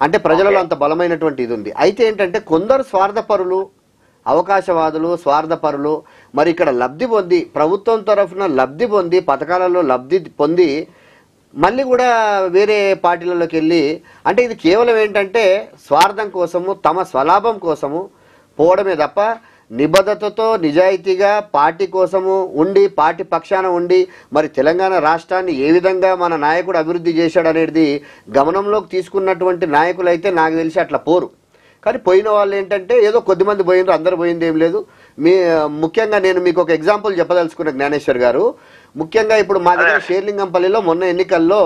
అంటే ప్రజలలో అంత బలమైనటువంటి ఇది ఉంది. అయితే ఏంటంటే కొందరు స్వార్థపరులు, అవకాశవాదులు, స్వార్థపరులు మరి ఇక్కడ లబ్ధి పొంది, ప్రభుత్వం తరఫున లబ్ధి పొంది, పథకాలలో లబ్ధి పొంది మళ్ళీ కూడా వేరే పార్టీలలోకి వెళ్ళి, అంటే ఇది కేవలం ఏంటంటే స్వార్థం కోసము, తమ స్వలాభం కోసము పోవడమే తప్ప నిబద్ధతతో నిజాయితీగా పార్టీ కోసము ఉండి, పార్టీ పక్షాన ఉండి మరి తెలంగాణ రాష్ట్రాన్ని ఏ విధంగా మన నాయకుడు అభివృద్ధి చేశాడు అనేది గమనంలోకి తీసుకున్నటువంటి నాయకులు అయితే నాకు తెలిసి అట్లా పోరు. కానీ పోయిన వాళ్ళు ఏంటంటే ఏదో కొద్దిమంది పోయినారు, అందరు పోయింది ఏం లేదు. ముఖ్యంగా నేను మీకు ఒక ఎగ్జాంపుల్ చెప్పదలుచుకున్న జ్ఞానేశ్వర్ గారు. ముఖ్యంగా ఇప్పుడు మా దగ్గర షేర్లింగంపల్లిలో మొన్న ఎన్నికల్లో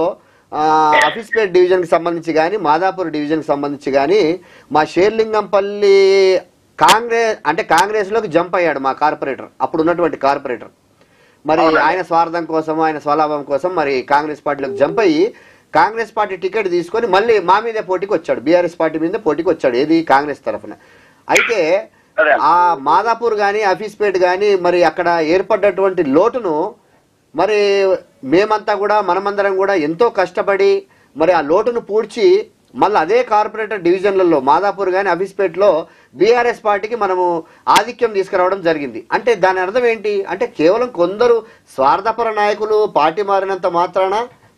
ఆఫీస్పేట్ డివిజన్కి సంబంధించి కానీ, మాదాపూర్ డివిజన్కి సంబంధించి కానీ మా షేర్లింగంపల్లి కాంగ్రెస్లోకి జంప్ అయ్యాడు మా కార్పొరేటర్, అప్పుడు ఉన్నటువంటి కార్పొరేటర్. మరి ఆయన స్వార్థం కోసం, ఆయన స్వలాభం కోసం మరి కాంగ్రెస్ పార్టీలోకి జంప్ అయ్యి కాంగ్రెస్ పార్టీ టికెట్ తీసుకొని మళ్ళీ మా మీదే పోటీకి వచ్చాడు, బీఆర్ఎస్ పార్టీ మీద పోటీకి వచ్చాడు, ఏది కాంగ్రెస్ తరఫున. అయితే ఆ మాదాపూర్ కానీ ఆఫీస్పేట్ కానీ మరి అక్కడ ఏర్పడ్డటువంటి లోటును మరి మేమంతా కూడా మనమందరం కూడా ఎంతో కష్టపడి మరి ఆ లోటును పూడ్చి మళ్ళీ అదే కార్పొరేటర్ డివిజన్లలో మాదాపూర్ కానీ ఆఫీస్పేట్లో బీఆర్ఎస్ పార్టీకి మనము ఆధిక్యం తీసుకురావడం జరిగింది. అంటే దాని అర్థం ఏంటి అంటే కేవలం కొందరు స్వార్థపర నాయకులు పార్టీ మారినంత మాత్రాన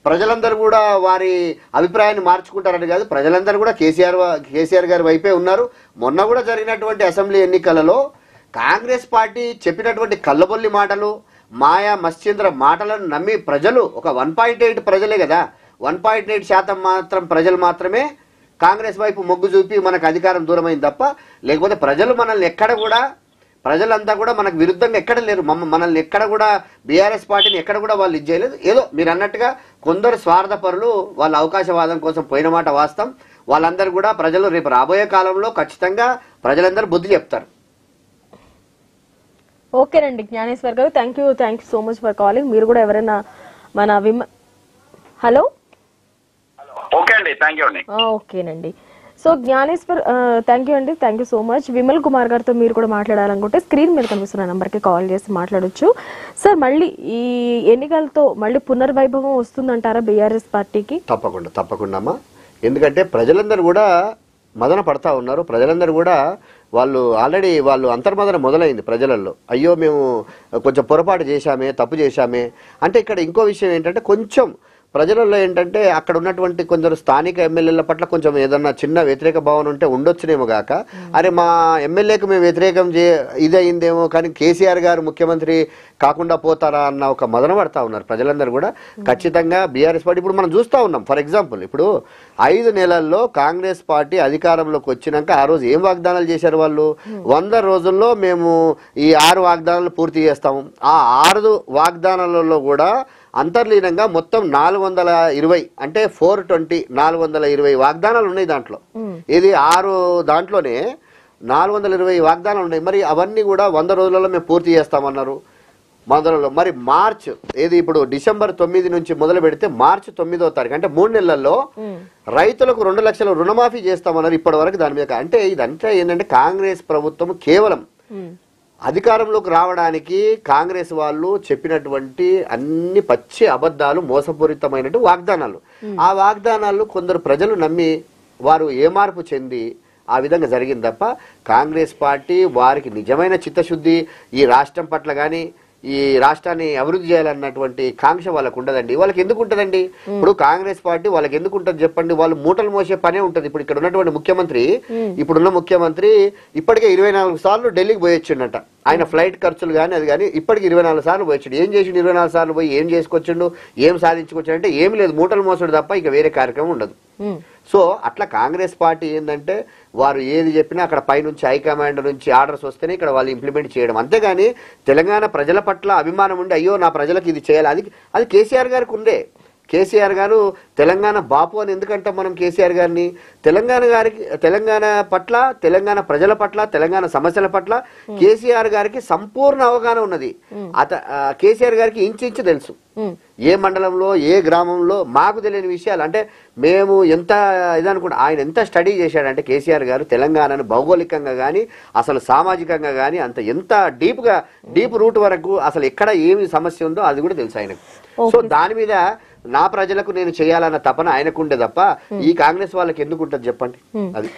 ప్రజలందరూ కూడా వారి అభిప్రాయాన్ని మార్చుకుంటారని కాదు. ప్రజలందరూ కూడా కేసీఆర్ గారి వైపే ఉన్నారు. మొన్న కూడా జరిగినటువంటి అసెంబ్లీ ఎన్నికలలో కాంగ్రెస్ పార్టీ చెప్పినటువంటి కళ్ళబొల్లి మాటలు, మాయా మశ్చంద్ర మాటలను నమ్మి ప్రజలు ఒక 1.8 ప్రజలే కదా, 1.8% మాత్రం ప్రజలు మాత్రమే కాంగ్రెస్ వైపు మొగ్గు చూపి మనకు అధికారం దూరమైంది తప్ప, లేకపోతే ప్రజలు మనల్ని ఎక్కడ కూడా, ప్రజలంతా కూడా మనకు విరుద్ధంగా ఎక్కడ లేరు. మనల్ని ఎక్కడ కూడా బీఆర్ఎస్ పార్టీని ఎక్కడ కూడా వాళ్ళు ఇది చేయలేదు. ఏదో మీరు అన్నట్టుగా కొందరు స్వార్థపరులు వాళ్ళ అవకాశవాదం కోసం పోయిన మాట వాస్తవం. వాళ్ళందరూ కూడా ప్రజలు రేపు రాబోయే కాలంలో ఖచ్చితంగా ప్రజలందరూ బుద్ధి చెప్తారు. ఓకేనండి జ్ఞానేశ్వర్ గారు, thank you so much for calling. మీరు కూడా ఎవరైనా మన హలో ఓకే అండి, థ్యాంక్ యూ అండి. ఓకేనండి. So Gnaneshwar thank you so much. Vimal Kumar గారితో మీరు కూడా మాట్లాడాలనుకుంటే స్క్రీన్ మీద కనిపిస్తున్న నెంబర్కి కాల్ చేసి మాట్లాడొచ్చు. సార్ మళ్ళీ ఈ ఎన్నికలతో మళ్ళీ పునర్వైభవం వస్తుందంటారా బీఆర్ఎస్ పార్టీకి? తప్పకుండా అమ్మా. ఎందుకంటే ప్రజలందరూ కూడా మదన పడతా ఉన్నారు. ప్రజలందరూ కూడా వాళ్ళు ఆల్రెడీ అంతర్మదన మొదలైంది ప్రజలలో. అయ్యో మేము కొంచెం పొరపాటు చేశామే, తప్పు చేశామే అంటే. ఇక్కడ ఇంకో విషయం ఏంటంటే కొంచెం ప్రజలలో ఏంటంటే అక్కడ ఉన్నటువంటి కొందరు స్థానిక ఎమ్మెల్యేల పట్ల కొంచెం ఏదన్నా చిన్న వ్యతిరేక భావన ఉంటే ఉండొచ్చునేమో గాక, అరే మా ఎమ్మెల్యేకి మేము వ్యతిరేకం ఇదయిందేమో కానీ కేసీఆర్ గారు ముఖ్యమంత్రి కాకుండా పోతారా అన్న ఒక మదన పడతా ఉన్నారు ప్రజలందరూ కూడా. ఖచ్చితంగా బీఆర్ఎస్ పార్టీ ఇప్పుడు మనం చూస్తూ ఉన్నాం. ఫర్ ఎగ్జాంపుల్ ఇప్పుడు 5 నెలల్లో కాంగ్రెస్ పార్టీ అధికారంలోకి వచ్చినాక ఆ రోజు ఏం వాగ్దానాలు చేశారు వాళ్ళు? 100 రోజుల్లో మేము ఈ 6 వాగ్దానాలు పూర్తి చేస్తాము. ఆ 6 వాగ్దానాలలో కూడా అంతర్లీనంగా మొత్తం 420 అంటే 420 420 వాగ్దానాలు ఉన్నాయి దాంట్లో. ఇది 6 దాంట్లోనే 420 వాగ్దానాలు ఉన్నాయి. మరి అవన్నీ కూడా 100 రోజులలో మేము పూర్తి చేస్తామన్నారు. మరి మార్చ్ ఏది ఇప్పుడు డిసెంబర్ 9 నుంచి మొదలు పెడితే మార్చి 9వ తారీఖు అంటే 3 నెలల్లో రైతులకు 2 లక్షల రుణమాఫీ చేస్తామన్నారు. ఇప్పటి వరకు దాని మీద అంటే ఇదంతా ఏంటంటే కాంగ్రెస్ ప్రభుత్వం కేవలం అధికారంలోకి రావడానికి కాంగ్రెస్ వాళ్ళు చెప్పినటువంటి అన్ని పచ్చి అబద్ధాలు, మోసపూరితమైనటువంటి వాగ్దానాలు. ఆ వాగ్దానాలు కొందరు ప్రజలు నమ్మి వారు ఏమార్పు చెంది ఆ విధంగా జరిగింది తప్ప కాంగ్రెస్ పార్టీ వారికి నిజమైన చిత్తశుద్ధి ఈ రాష్ట్రం పట్ల కానీ ఈ రాష్ట్రాన్ని అభివృద్ధి చేయాలన్నటువంటి కాంక్ష వాళ్ళకు ఉండదండి. వాళ్ళకి ఎందుకు ఉంటదండి? ఇప్పుడు కాంగ్రెస్ పార్టీ వాళ్ళకి ఎందుకు ఉంటుంది చెప్పండి? వాళ్ళు మూటలు మోసే పనే ఉంటుంది. ఇప్పుడు ఇక్కడ ఉన్నటువంటి ముఖ్యమంత్రి, ఇప్పుడున్న ముఖ్యమంత్రి ఇప్పటికే 24 సార్లు ఢిల్లీకి పోయొచ్చిండట. ఆయన ఫ్లైట్ ఖర్చులు కానీ అది కానీ ఇప్పటికి 24 సార్లు పోయొచ్చిండు. ఏం చేసిండు? 24 సార్లు పోయి ఏం చేసుకొచ్చిండు, ఏం సాధించుకొచ్చాడు అంటే ఏం లేదు, మూటలు మోసడు తప్ప ఇక వేరే కార్యక్రమం ఉండదు. సో అట్లా కాంగ్రెస్ పార్టీ ఏంటంటే వారు ఏది చెప్పినా అక్కడ పైనుంచి హైకమాండ్ నుంచి ఆర్డర్స్ వస్తేనే ఇక్కడ వాళ్ళు ఇంప్లిమెంట్ చేయడం. అంతేగాని తెలంగాణ ప్రజల పట్ల అభిమానం ఉండి అయ్యో నా ప్రజలకు ఇది చేయాలి అది కేసీఆర్ గారికి ఉండే. కేసీఆర్ గారు తెలంగాణ బాపు అని ఎందుకంటాం మనం కేసీఆర్ గారిని? తెలంగాణ పట్ల, తెలంగాణ ప్రజల పట్ల, తెలంగాణ సమస్యల పట్ల కేసీఆర్ గారికి సంపూర్ణ అవగాహన ఉన్నది. కేసీఆర్ గారికి ఇంచు తెలుసు ఏ మండలంలో ఏ గ్రామంలో మాకు తెలియని విషయాలు. అంటే మేము ఎంత ఇదనుకుంటా ఆయన ఎంత స్టడీ చేశాడంటే కేసీఆర్ గారు తెలంగాణను భౌగోళికంగా కానీ అసలు సామాజికంగా కానీ అంత ఎంత డీప్ రూట్ వరకు అసలు ఎక్కడ ఏమి సమస్య ఉందో అది కూడా తెలుసు ఆయనకు. సో దాని మీద నా ప్రజలకు నేను చేయాలన్న తపన ఆయనకుండే తప్ప ఈ కాంగ్రెస్ వాళ్ళకి ఎందుకు ఉంటుంది చెప్పండి? అది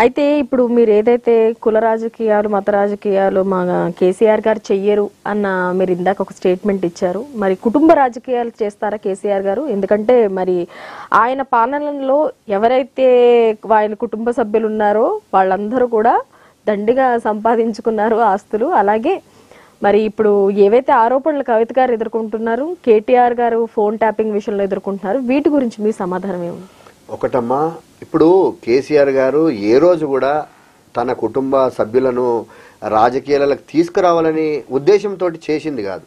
అయితే ఇప్పుడు మీరు ఏదైతే కుల రాజకీయాలు, మత రాజకీయాలు మా కేసీఆర్ గారు చెయ్యరు అన్న మీరు ఇందాక ఒక స్టేట్మెంట్ ఇచ్చారు. మరి కుటుంబ రాజకీయాలు చేస్తారా కేసీఆర్ గారు? ఎందుకంటే మరి ఆయన పాలనలో ఎవరైతే ఆయన కుటుంబ సభ్యులు ఉన్నారో వాళ్ళందరూ కూడా దండిగా సంపాదించుకున్నారు ఆస్తులు. అలాగే మరి ఇప్పుడు ఏవైతే ఆరోపణలు కవిత గారు ఎదుర్కొంటున్నారు, కేటీఆర్ గారు ఫోన్ ట్యాపింగ్ విషయంలో ఎదుర్కొంటున్నారు, వీటి గురించి మీ సమాధానం ఏమి? ఒకటమ్మా, ఇప్పుడు కేసీఆర్ గారు ఏ రోజు కూడా తన కుటుంబ సభ్యులను రాజకీయాలకు తీసుకురావాలని ఉద్దేశంతో చేసింది కాదు.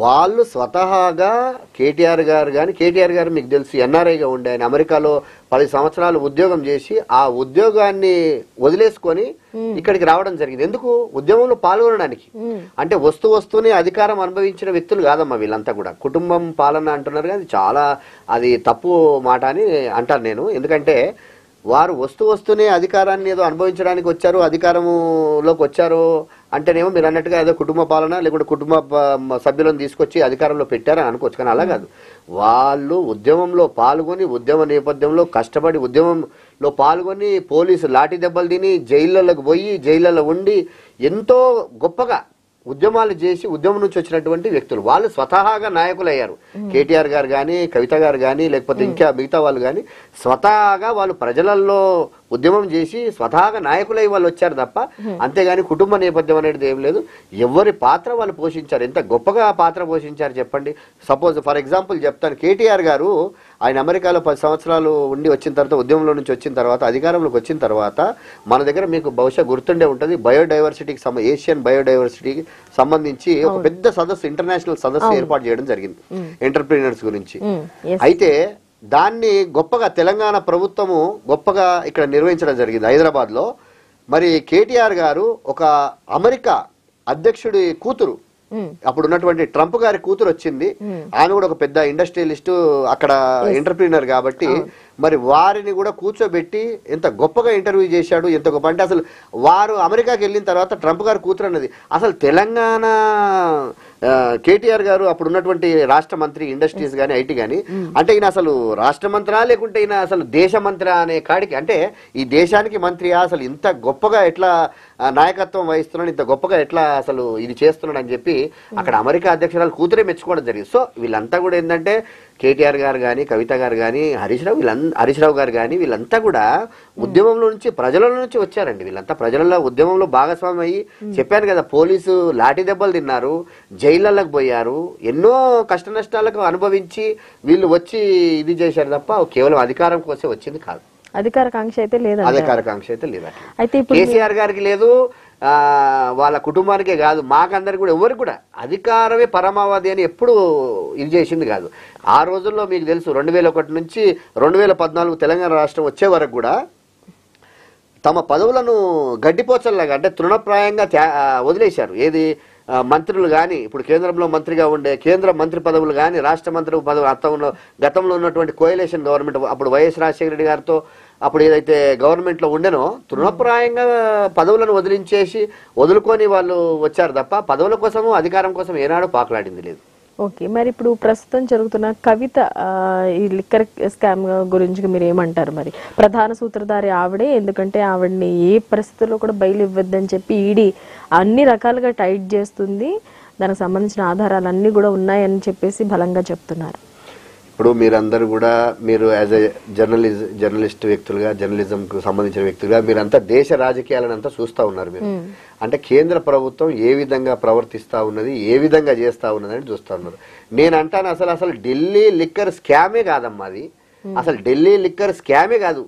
వాళ్ళు స్వతహాగా కేటీఆర్ గారు మీకు తెలుసు ఎన్ఆర్ఐగా ఉండే ఆయన అమెరికాలో 10 సంవత్సరాలు ఉద్యోగం చేసి ఆ ఉద్యోగాన్ని వదిలేసుకొని ఇక్కడికి రావడం జరిగింది. ఎందుకు? ఉద్యమంలో పాల్గొనడానికి. అంటే వస్తూనే అధికారం అనుభవించిన వ్యక్తులు కాదమ్మా వీళ్ళంతా కూడా. కుటుంబం పాలన అంటున్నారు కానీ చాలా అది తప్పు మాట అని అంటాను నేను. ఎందుకంటే వారు వస్తూనే అధికారాన్ని ఏదో అనుభవించడానికి వచ్చారు, అధికారంలోకి వచ్చారు అంటేనేమో మీరు అన్నట్టుగా ఏదో కుటుంబ పాలన లేకుంటే కుటుంబ సభ్యులను తీసుకొచ్చి అధికారంలో పెట్టారని అనుకోవచ్చు. కానీ అలా కాదు. వాళ్ళు ఉద్యమంలో పాల్గొని ఉద్యమ నేపథ్యంలో కష్టపడి ఉద్యమంలో పాల్గొని పోలీసు లాఠీ దెబ్బలు తిని జైళ్ళలోకి పోయి జైళ్ళలో ఉండి ఎంతో గొప్పగా ఉద్యమాలు చేసి ఉద్యమం నుంచి వచ్చినటువంటి వ్యక్తులు. వాళ్ళు స్వతహాగా నాయకులు అయ్యారు. కేటీఆర్ గారు కానీ కవిత గారు కానీ లేకపోతే ఇంకా మిగతా వాళ్ళు కానీ స్వతహాగా వాళ్ళు ప్రజలలో ఉద్యమం చేసి స్వతహాగా నాయకులై వాళ్ళు వచ్చారు తప్ప అంతేగాని కుటుంబ నేపథ్యం అనేది ఏం లేదు. ఎవరి పాత్ర వాళ్ళు పోషించారు. ఎంత గొప్పగా పాత్ర పోషించారు చెప్పండి. సపోజ్ ఫర్ ఎగ్జాంపుల్ చెప్తాను. కేటీఆర్ గారు ఆయన అమెరికాలో 10 సంవత్సరాలు ఉండి వచ్చిన తర్వాత ఉద్యమంలో నుంచి వచ్చిన తర్వాత అధికారంలోకి వచ్చిన తర్వాత మన దగ్గర మీకు బహుశా గుర్తుండే ఉంటుంది బయోడైవర్సిటీకి ఏషియన్ బయోడైవర్సిటీకి సంబంధించి ఒక పెద్ద సదస్సు ఇంటర్నేషనల్ సదస్సు ఏర్పాటు చేయడం జరిగింది ఎంటర్ప్రీనర్స్ గురించి. అయితే దాన్ని గొప్పగా తెలంగాణ ప్రభుత్వము గొప్పగా ఇక్కడ నిర్వహించడం జరిగింది హైదరాబాద్ లో. మరి కేటీఆర్ గారు ఒక అమెరికా అధ్యక్షుడి కూతురు, అప్పుడు ఉన్నటువంటి ట్రంప్ గారి కూతురు వచ్చింది. ఆయన కూడా ఒక పెద్ద ఇండస్ట్రియలిస్ట్ అక్కడ ఎంటర్ప్రీనర్ కాబట్టి మరి వారిని కూడా కూర్చోబెట్టి ఎంత గొప్పగా ఇంటర్వ్యూ చేశాడు. ఎంత గొప్ప అంటే అసలు వారు అమెరికాకి వెళ్ళిన తర్వాత ట్రంప్ గారి కూతురు అన్నది అసలు తెలంగాణ కేటీఆర్ గారు అప్పుడు ఉన్నటువంటి రాష్ట్ర మంత్రి ఇండస్ట్రీస్ కానీ ఐటీ కానీ అంటే ఈయన అసలు రాష్ట్ర మంత్రా లేకుంటే ఈయన అసలు దేశ మంత్రి అనే కాడికి అంటే ఈ దేశానికి మంత్రియా అసలు ఇంత గొప్పగా ఎట్లా నాయకత్వం వహిస్తున్నాడు, ఇంత గొప్పగా ఎట్లా అసలు ఇది చేస్తున్నాడు అని చెప్పి అక్కడ అమెరికా అధ్యక్షురాలు కూతురే మెచ్చుకోవడం జరిగింది. సో వీళ్ళంతా కూడా ఏంటంటే కేటీఆర్ గారు కానీ కవిత గారు కానీ హరీష్ రావు గారు కానీ వీళ్ళంతా కూడా ఉద్యమంలో నుంచి ప్రజల నుంచి వచ్చారండి. వీళ్ళంతా ప్రజలలో ఉద్యమంలో భాగస్వామి అయ్యి చెప్పాను కదా, పోలీసు లాఠీ దెబ్బలు తిన్నారు, జైళ్ళకు పోయారు, ఎన్నో కష్ట నష్టాలకు అనుభవించి వీళ్ళు వచ్చి ఇది చేశారు తప్ప కేవలం అధికారం కోసం వచ్చింది కాదు. అధికార కాంక్ష అయితే లేదు. అధికార కాంక్ష అయితే లేదు. అయితే ఇప్పుడు కేసీఆర్ గారికి లేదు, వాళ్ళ కుటుంబానికే కాదు, మాకందరికి కూడా ఎవరికి కూడా అధికారమే పరమావధి అని ఎప్పుడు ఇది చేసింది కాదు. ఆ రోజుల్లో మీకు తెలుసు 2001 నుంచి 2014 తెలంగాణ రాష్ట్రం వచ్చే వరకు కూడా తమ పదవులను గడ్డిపోచల్లాగా అంటే తృణప్రాయంగా వదిలేశారు. ఏది మంత్రులు కానీ ఇప్పుడు కేంద్రంలో మంత్రిగా ఉండే కేంద్ర మంత్రి పదవులు కానీ రాష్ట్ర మంత్రి పదవులు గతంలో ఉన్నటువంటి కోయలేషన్ గవర్నమెంట్ అప్పుడు వైఎస్ రాజశేఖర రెడ్డి గారితో అప్పుడు ఏదైతే గవర్నమెంట్లో ఉండేనో తృణప్రాయంగా పదవులను వదులుకొని వాళ్ళు వచ్చారు తప్ప పదవుల కోసము అధికారం కోసం ఏనాడు పాకులాడింది లేదు. ఓకే, మరి ఇప్పుడు ప్రస్తుతం జరుగుతున్న కవిత ఈ లిక్కర్ స్కామ్ గురించి మీరు ఏమంటారు? మరి ప్రధాన సూత్రధారి ఆవిడే, ఎందుకంటే ఆవిడని ఏ పరిస్థితుల్లో కూడా బయలు ఇవ్వద్దని చెప్పి ఈడీ అన్ని రకాలుగా టైట్ చేస్తుంది, దానికి సంబంధించిన ఆధారాలు అన్నీ కూడా ఉన్నాయని చెప్పేసి బలంగా చెప్తున్నారు. ఇప్పుడు మీరందరూ కూడా మీరు యాజ్ ఎ జర్నలిస్ట్ వ్యక్తులుగా జర్నలిజంకు సంబంధించిన వ్యక్తులుగా మీరంతా దేశ రాజకీయాలను అంతా చూస్తూ ఉన్నారు. మీరు అంటే కేంద్ర ప్రభుత్వం ఏ విధంగా ప్రవర్తిస్తూ ఉన్నది, ఏ విధంగా చేస్తూ ఉన్నది అని చూస్తూ ఉన్నారు. నేను అంటాను అసలు ఢిల్లీ లిక్కర్ స్కామే కాదమ్మా అది. అసలు ఢిల్లీ లిక్కర్ స్కామే కాదు,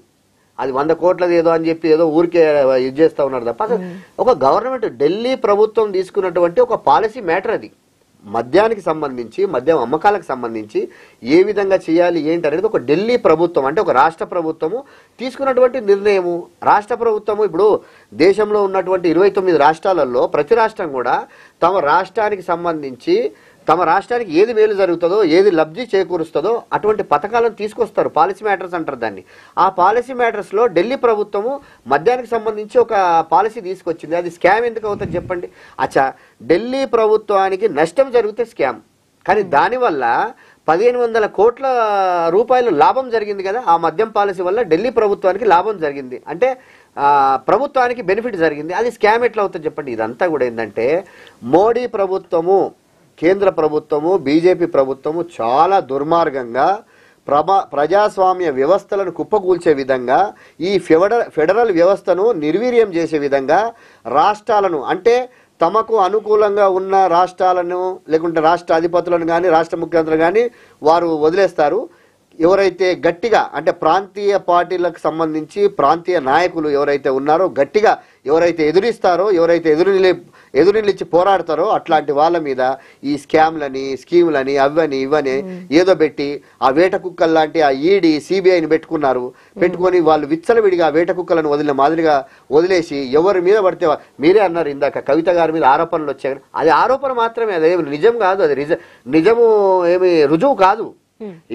అది 100 కోట్లది ఏదో అని చెప్పి ఏదో ఊరికే ఇది చేస్తూ ఉన్నారు తప్ప అసలు ఒక గవర్నమెంట్ ఢిల్లీ ప్రభుత్వం తీసుకున్నటువంటి ఒక పాలసీ మ్యాటర్ అది. మద్యానికి సంబంధించి మద్యం అమ్మకాలకు సంబంధించి ఏ విధంగా చేయాలి ఏంటి అనేది ఒక ఢిల్లీ ప్రభుత్వం అంటే ఒక రాష్ట్ర ప్రభుత్వము తీసుకున్నటువంటి నిర్ణయము. రాష్ట్ర ప్రభుత్వము ఇప్పుడు దేశంలో ఉన్నటువంటి 29 రాష్ట్రాలలో ప్రతి రాష్ట్రం కూడా తమ రాష్ట్రానికి సంబంధించి తమ రాష్ట్రానికి ఏది మేలు జరుగుతుందో ఏది లబ్ధి చేకూరుస్తుందో అటువంటి పథకాలను తీసుకొస్తారు. పాలసీ మ్యాటర్స్ అంటారు దాన్ని. ఆ పాలసీ మ్యాటర్స్లో ఢిల్లీ ప్రభుత్వము మద్యానికి సంబంధించి ఒక పాలసీ తీసుకొచ్చింది. అది స్కామ్ ఎందుకు అవుతుంది చెప్పండి? అచ్చా, ఢిల్లీ ప్రభుత్వానికి నష్టం జరిగితే స్కామ్, కానీ దానివల్ల 1500 కోట్ల రూపాయలు లాభం జరిగింది కదా. ఆ మద్యం పాలసీ వల్ల ఢిల్లీ ప్రభుత్వానికి లాభం జరిగింది అంటే ప్రభుత్వానికి బెనిఫిట్ జరిగింది. అది స్కామ్ ఎట్లా అవుతుంది చెప్పండి? ఇదంతా కూడా ఏంటంటే మోడీ ప్రభుత్వము, కేంద్ర ప్రభుత్వము, బీజేపీ ప్రభుత్వము చాలా దుర్మార్గంగా ప్రజాస్వామ్య వ్యవస్థలను కుప్పకూల్చే విధంగా ఈ ఫెడరల్ వ్యవస్థను నిర్వీర్యం చేసే విధంగా రాష్ట్రాలను అంటే తమకు అనుకూలంగా ఉన్న రాష్ట్రాలను లేకుంటే రాష్ట్ర అధిపతులను కానీ రాష్ట్ర ముఖ్యమంత్రులు కానీ వారు వదిలేస్తారు. ఎవరైతే గట్టిగా అంటే ప్రాంతీయ పార్టీలకు సంబంధించి ప్రాంతీయ నాయకులు ఎవరైతే ఉన్నారో గట్టిగా ఎవరైతే ఎదురిస్తారో ఎవరైతే ఎదురునిలిచ్చి పోరాడతారో అట్లాంటి వాళ్ళ మీద ఈ స్కామ్లని స్కీములని అవని ఇవని ఏదో పెట్టి ఆ వేట కుక్కలు లాంటి ఆ ఈడీ సిబిఐని పెట్టుకొని వాళ్ళు విచ్చలవిడిగా వేట కుక్కలను వదిలిన మాదిరిగా వదిలేసి ఎవరి మీద పడితే మీరే అన్నారు ఇందాక కవిత గారి మీద ఆరోపణలు వచ్చాయి. అది ఆరోపణ మాత్రమే, అదేమి నిజం కాదు, అది నిజము ఏమి రుజువు కాదు.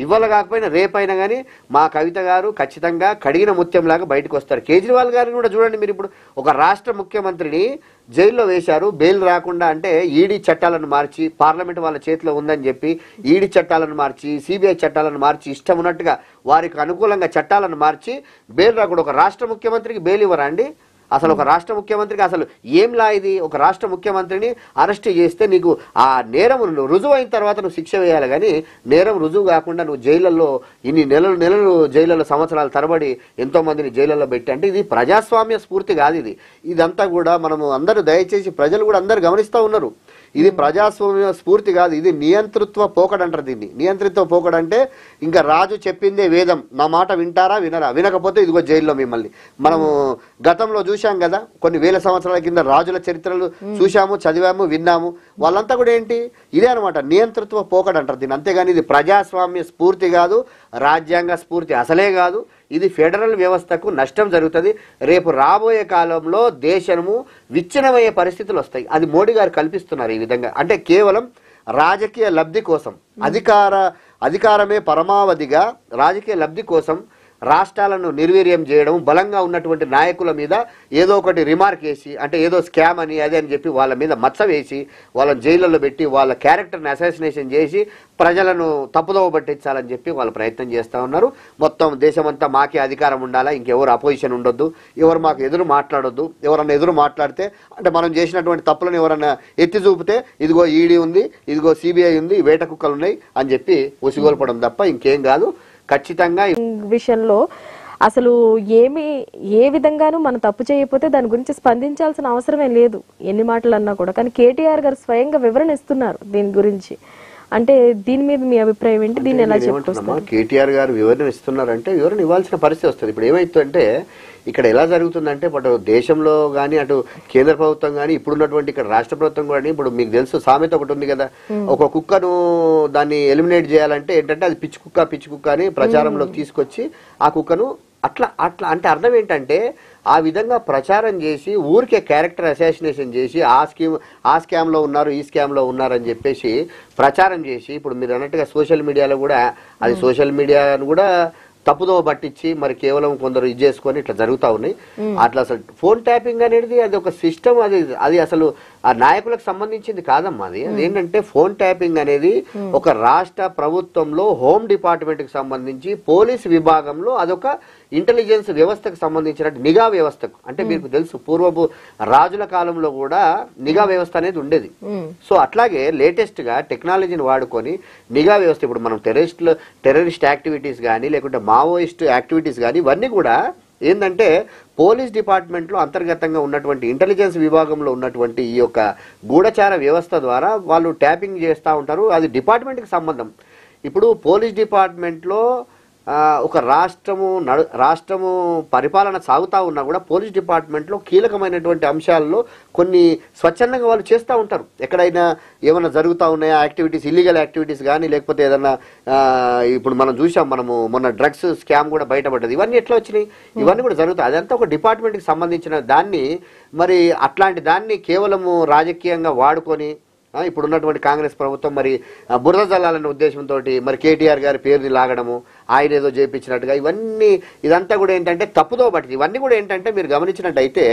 ఇవాళ కాకపోయినా రేపైనా కానీ మా కవిత గారు ఖచ్చితంగా కడిగిన ముత్యంలాగా బయటకు వస్తారు. కేజ్రీవాల్ గారిని కూడా చూడండి మీరు, ఇప్పుడు ఒక రాష్ట్ర ముఖ్యమంత్రిని జైల్లో వేశారు బెయిల్ రాకుండా, అంటే ఈడీ చట్టాలను మార్చి పార్లమెంట్ వాళ్ళ చేతిలో ఉందని చెప్పి ఈడీ చట్టాలను మార్చి సిబిఐ చట్టాలను మార్చి ఇష్టం ఉన్నట్టుగా వారికి అనుకూలంగా చట్టాలను మార్చి బెయిల్ రాకుండా ఒక రాష్ట్ర ముఖ్యమంత్రికి బెయిల్ ఇవ్వరా అండి? అసలు ఒక రాష్ట్ర ముఖ్యమంత్రికి అసలు ఏం లా ఇది? ఒక రాష్ట్ర ముఖ్యమంత్రిని అరెస్ట్ చేస్తే నీకు ఆ నేరం రుజువు అయిన తర్వాత నువ్వు శిక్ష వేయాలి, కానీ నేరం రుజువు కాకుండా నువ్వు జైళ్ళల్లో ఇన్ని నెలలు జైళ్ళలో సంవత్సరాల తరబడి ఎంతో మందిని జైళ్ళలో పెట్టి అంటే ఇది ప్రజాస్వామ్య స్ఫూర్తి కాదు. ఇదంతా కూడా మనము అందరూ దయచేసి ప్రజలు కూడా అందరు గమనిస్తూ ఉన్నారు. ఇది ప్రజాస్వామ్య స్ఫూర్తి కాదు, ఇది నియంతృత్వ పోకడ అంటారు దీన్ని. నియంతృత్వ పోకడ అంటే ఇంకా రాజు చెప్పిందే వేదం, నా మాట వింటారా వినరా, వినకపోతే ఇదిగో జైల్లో మిమ్మల్ని. మనము గతంలో చూసాం కదా, కొన్ని వేల సంవత్సరాల కింద రాజుల చరిత్రలు చూసాము, చదివాము, విన్నాము. వాళ్ళంతా కూడా ఏంటి ఇదే అనమాట, నియంతృత్వ పోకడ అంటారు దీన్ని. అంతేగాని ఇది ప్రజాస్వామ్య స్ఫూర్తి కాదు, రాజ్యాంగ స్ఫూర్తి అసలే కాదు. ఇది ఫెడరల్ వ్యవస్థకు నష్టం జరుగుతుంది. రేపు రాబోయే కాలంలో దేశము విచ్ఛిన్నమయ్యే పరిస్థితులు వస్తాయి. అది మోడీ గారు కల్పిస్తున్నారు ఈ విధంగా. అంటే కేవలం రాజకీయ లబ్ధి కోసం, అధికారమే పరమావధిగా రాజకీయ లబ్ధి కోసం రాష్ట్రాలను నిర్వీర్యం చేయడం, బలంగా ఉన్నటువంటి నాయకుల మీద ఏదో ఒకటి రిమార్క్ వేసి, అంటే ఏదో స్కామ్ అని అదే అని చెప్పి వాళ్ళ మీద మచ్చ వేసి వాళ్ళని జైళ్ళలో పెట్టి వాళ్ళ క్యారెక్టర్ని అసాసినేషన్ చేసి ప్రజలను తప్పుదోవ పట్టించాలని చెప్పి వాళ్ళు ప్రయత్నం చేస్తూ ఉన్నారు. మొత్తం దేశమంతా మాకే అధికారం ఉండాలా, ఇంకెవరు అపోజిషన్ ఉండొద్దు, ఎవరు మాకు ఎదురు మాట్లాడొద్దు, ఎవరన్నా ఎదురు మాట్లాడితే అంటే మనం చేసినటువంటి తప్పులను ఎవరన్నా ఎత్తి చూపితే ఇదిగో ఈడీ ఉంది, ఇదిగో సిబిఐ ఉంది, వేట కుక్కలు ఉన్నాయి అని చెప్పి ఉసిగోల్పడం తప్ప ఇంకేం కాదు. ఖచ్చితంగా విషయంలో అసలు ఏ విధంగానూ మనం తప్పు చేయకపోతే దాని గురించి స్పందించాల్సిన అవసరమే లేదు, ఎన్ని మాటలు అన్నా కూడా. కానీ కేటీఆర్ గారు స్వయంగా వివరణ ఇస్తున్నారు దీని గురించి. అంటే దీని మీద మీ అభిప్రాయం ఏంటి? దీన్ని ఎలా చెప్తున్నారు? కేటీఆర్ గారు వివరణ ఇస్తున్నారంటే వివరణ ఇవ్వాల్సిన పరిస్థితి వస్తుంది. ఇప్పుడు ఏమైతుందంటే ఇక్కడ ఎలా జరుగుతుందంటే అటు దేశంలో కానీ అటు కేంద్ర ప్రభుత్వం కానీ ఇప్పుడున్నటువంటి ఇక్కడ రాష్ట్ర ప్రభుత్వం కానీ, ఇప్పుడు మీకు తెలుసు సామెత ఒకటి ఉంది కదా, ఒక కుక్కను దాన్ని ఎలిమినేట్ చేయాలంటే ఏంటంటే అది పిచ్చి కుక్క అని ప్రచారంలోకి తీసుకొచ్చి ఆ కుక్కను అట్లా అంటే అర్థం ఏంటంటే ఆ విధంగా ప్రచారం చేసి ఊరికే క్యారెక్టర్ అసాసినేషన్ చేసి ఆ స్కామ్లో ఉన్నారు, ఈ స్కామ్లో ఉన్నారు అని చెప్పేసి ప్రచారం చేసి, ఇప్పుడు మీరు అన్నట్టుగా సోషల్ మీడియాలో కూడా అది సోషల్ మీడియాను కూడా తప్పుదో పట్టించి మరి కేవలం కొందరు ఇది చేసుకొని ఇట్లా జరుగుతూ ఉన్నాయి. అట్లా అసలు ఫోన్ ట్యాపింగ్ అనేది అది ఒక సిస్టమ్, అది అసలు ఆ నాయకులకు సంబంధించింది కాదమ్మా. అది ఏంటంటే ఫోన్ ట్యాపింగ్ అనేది ఒక రాష్ట్ర ప్రభుత్వంలో హోమ్ డిపార్ట్మెంట్ కి సంబంధించి పోలీస్ విభాగంలో అదొక ఇంటెలిజెన్స్ వ్యవస్థకు సంబంధించిన నిఘా వ్యవస్థకు, అంటే మీకు తెలుసు పూర్వపు రాజుల కాలంలో కూడా నిఘా వ్యవస్థ అనేది ఉండేది. సో అట్లాగే లేటెస్ట్ గా టెక్నాలజీని వాడుకొని నిఘా వ్యవస్థ, ఇప్పుడు మనం టెర్రరిస్ట్ యాక్టివిటీస్ కానీ లేకుంటే మావోయిస్ట్ యాక్టివిటీస్ కానీ ఇవన్నీ కూడా ఏంటంటే పోలీస్ డిపార్ట్మెంట్లో అంతర్గతంగా ఉన్నటువంటి ఇంటెలిజెన్స్ విభాగంలో ఉన్నటువంటి ఈ యొక్క గూఢచార వ్యవస్థ ద్వారా వాళ్ళు ట్యాపింగ్ చేస్తూ ఉంటారు. అది డిపార్ట్మెంట్కి సంబంధం. ఇప్పుడు పోలీస్ డిపార్ట్మెంట్లో ఒక రాష్ట్రము పరిపాలన సాగుతూ ఉన్నా కూడా పోలీస్ డిపార్ట్మెంట్లో కీలకమైనటువంటి అంశాల్లో కొన్ని స్వచ్ఛందంగా వాళ్ళు చేస్తూ ఉంటారు. ఎక్కడైనా ఏమైనా జరుగుతూ ఉన్నాయా యాక్టివిటీస్, ఇల్లీగల్ యాక్టివిటీస్ కానీ లేకపోతే ఏదన్నా ఇప్పుడు మనం చూసాం, మనము మొన్న డ్రగ్స్ స్కామ్ కూడా బయటపడ్డది. ఇవన్నీ ఎట్లా వచ్చినాయి? ఇవన్నీ కూడా జరుగుతాయి. అదంతా ఒక డిపార్ట్మెంట్కి సంబంధించిన దాన్ని మరి అట్లాంటి దాన్ని కేవలము రాజకీయంగా వాడుకొని ఇప్పుడున్నటువంటి కాంగ్రెస్ ప్రభుత్వం మరి బురద జల్లాలనే ఉద్దేశంతో మరి కేటీఆర్ గారి పేరుని లాగడము, ఆయన ఏదో చేయించినట్టుగా ఇదంతా కూడా ఏంటంటే తప్పుదో పట్టింది. ఇవన్నీ కూడా ఏంటంటే మీరు గమనించినట్టయితే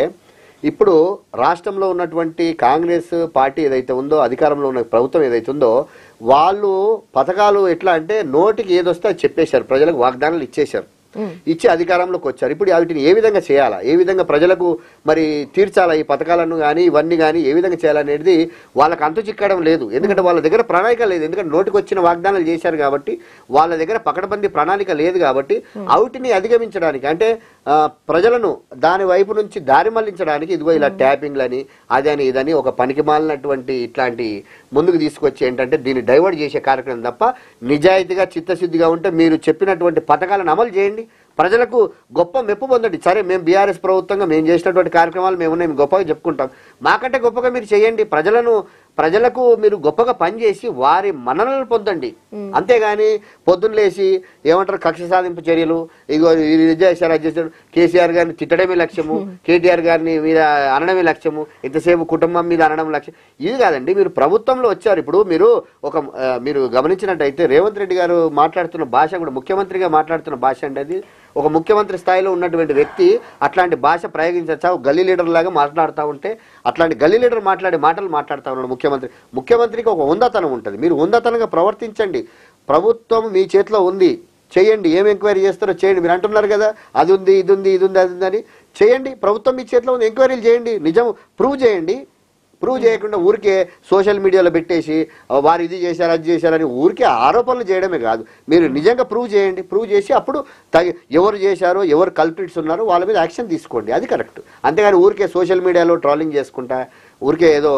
ఇప్పుడు రాష్ట్రంలో ఉన్నటువంటి కాంగ్రెస్ పార్టీ ఏదైతే ఉందో, అధికారంలో ఉన్న ప్రభుత్వం ఏదైతే ఉందో, వాళ్ళు పథకాలు ఎట్లా అంటే నోటికి ఏదొస్తే అది చెప్పేశారు, ప్రజలకు వాగ్దానాలు ఇచ్చేశారు, ఇచ్చి అధికారంలోకి వచ్చారు. ఇప్పుడు వీటిని ఏ విధంగా చేయాలా, ఏ విధంగా ప్రజలకు మరి తీర్చాలా, ఈ పథకాలను కానీ ఇవన్నీ కానీ ఏ విధంగా చేయాలనేది వాళ్ళకి అంతు చిక్కడం లేదు. ఎందుకంటే వాళ్ళ దగ్గర ప్రణాళిక లేదు. ఎందుకంటే నోటికి వచ్చిన వాగ్దానాలు చేశారు కాబట్టి వాళ్ళ దగ్గర పకడ్బందీ ప్రణాళిక లేదు. కాబట్టి వీటిని అధిగమించడానికి అంటే ప్రజలను దాని వైపు నుంచి దారి మళ్లించడానికి ఇదిగో ఇలా ట్యాపింగ్లని అదని ఇదని ఒక పనికి మాలినటువంటి ఇట్లాంటి ముందుకు తీసుకొచ్చి ఏంటంటే దీన్ని డైవర్ట్ చేసే కార్యక్రమం తప్ప నిజాయితీగా చిత్తశుద్ధిగా ఉంటే మీరు చెప్పినటువంటి పథకాలను అమలు చేయండి, ప్రజలకు గొప్ప మెప్పు పొందండి. సరే మేము బీఆర్ఎస్ ప్రభుత్వంగా మేము చేసినటువంటి కార్యక్రమాలు మేము గొప్పగా చెప్పుకుంటాం, మాకంటే గొప్పగా మీరు చేయండి, ప్రజలకు మీరు గొప్పగా పనిచేసి వారి మన్ననలు పొందండి. అంతేగాని పొద్దున్న లేసి ఏమంటారు కక్ష సాధింపు చర్యలు, ఇగో ఇది చేశారు అది చేశారు, కేసీఆర్ గారిని తిట్టడమే లక్ష్యము, కేటీఆర్ గారిని మీద అనడమే లక్ష్యము, ఎంతసేపు కుటుంబం మీద అనడం లక్ష్యం, ఇది కాదండి. మీరు ప్రభుత్వంలో వచ్చారు. ఇప్పుడు మీరు గమనించినట్టయితే రేవంత్ రెడ్డి గారు మాట్లాడుతున్న భాష కూడా ముఖ్యమంత్రిగా మాట్లాడుతున్న భాష అంటే అది ఒక ముఖ్యమంత్రి స్థాయిలో ఉన్నటువంటి వ్యక్తి అట్లాంటి భాష ప్రయోగించచ్చా? గల్లీ లీడర్ లాగా మాట్లాడుతూ ఉంటే అట్లాంటి గల్లీ లీడర్ మాట్లాడే మాటలు మాట్లాడుతూ ఉన్నాడు ముఖ్యమంత్రికి ఒక హుందాతనం ఉంటుంది. మీరు హుందాతనంగా ప్రవర్తించండి. ప్రభుత్వం మీ చేతిలో ఉంది, చేయండి. ఏం ఎంక్వైరీ చేస్తారో చేయండి. మీరు అంటున్నారు కదా అది ఉంది ఇది ఉంది ఇది ఉంది అది ఉంది అని, చేయండి. ప్రభుత్వం మీ చేతిలో ఉంది, ఎంక్వైరీలు చేయండి, నిజం ప్రూవ్ చేయండి. ప్రూవ్ చేయకుండా ఊరికే సోషల్ మీడియాలో పెట్టేసి వారు ఇది చేశారు అది చేశారని ఊరికే ఆరోపణలు చేయడమే కాదు, మీరు నిజంగా ప్రూవ్ చేయండి. ప్రూవ్ చేసి అప్పుడు ఎవరు చేశారో ఎవరు కల్ప్రిట్స్ ఉన్నారో వాళ్ళ మీద యాక్షన్ తీసుకోండి, అది కరెక్ట్. అంతేగాని ఊరికే సోషల్ మీడియాలో ట్రోలింగ్ చేసుకుంటా ఊరికే ఏదో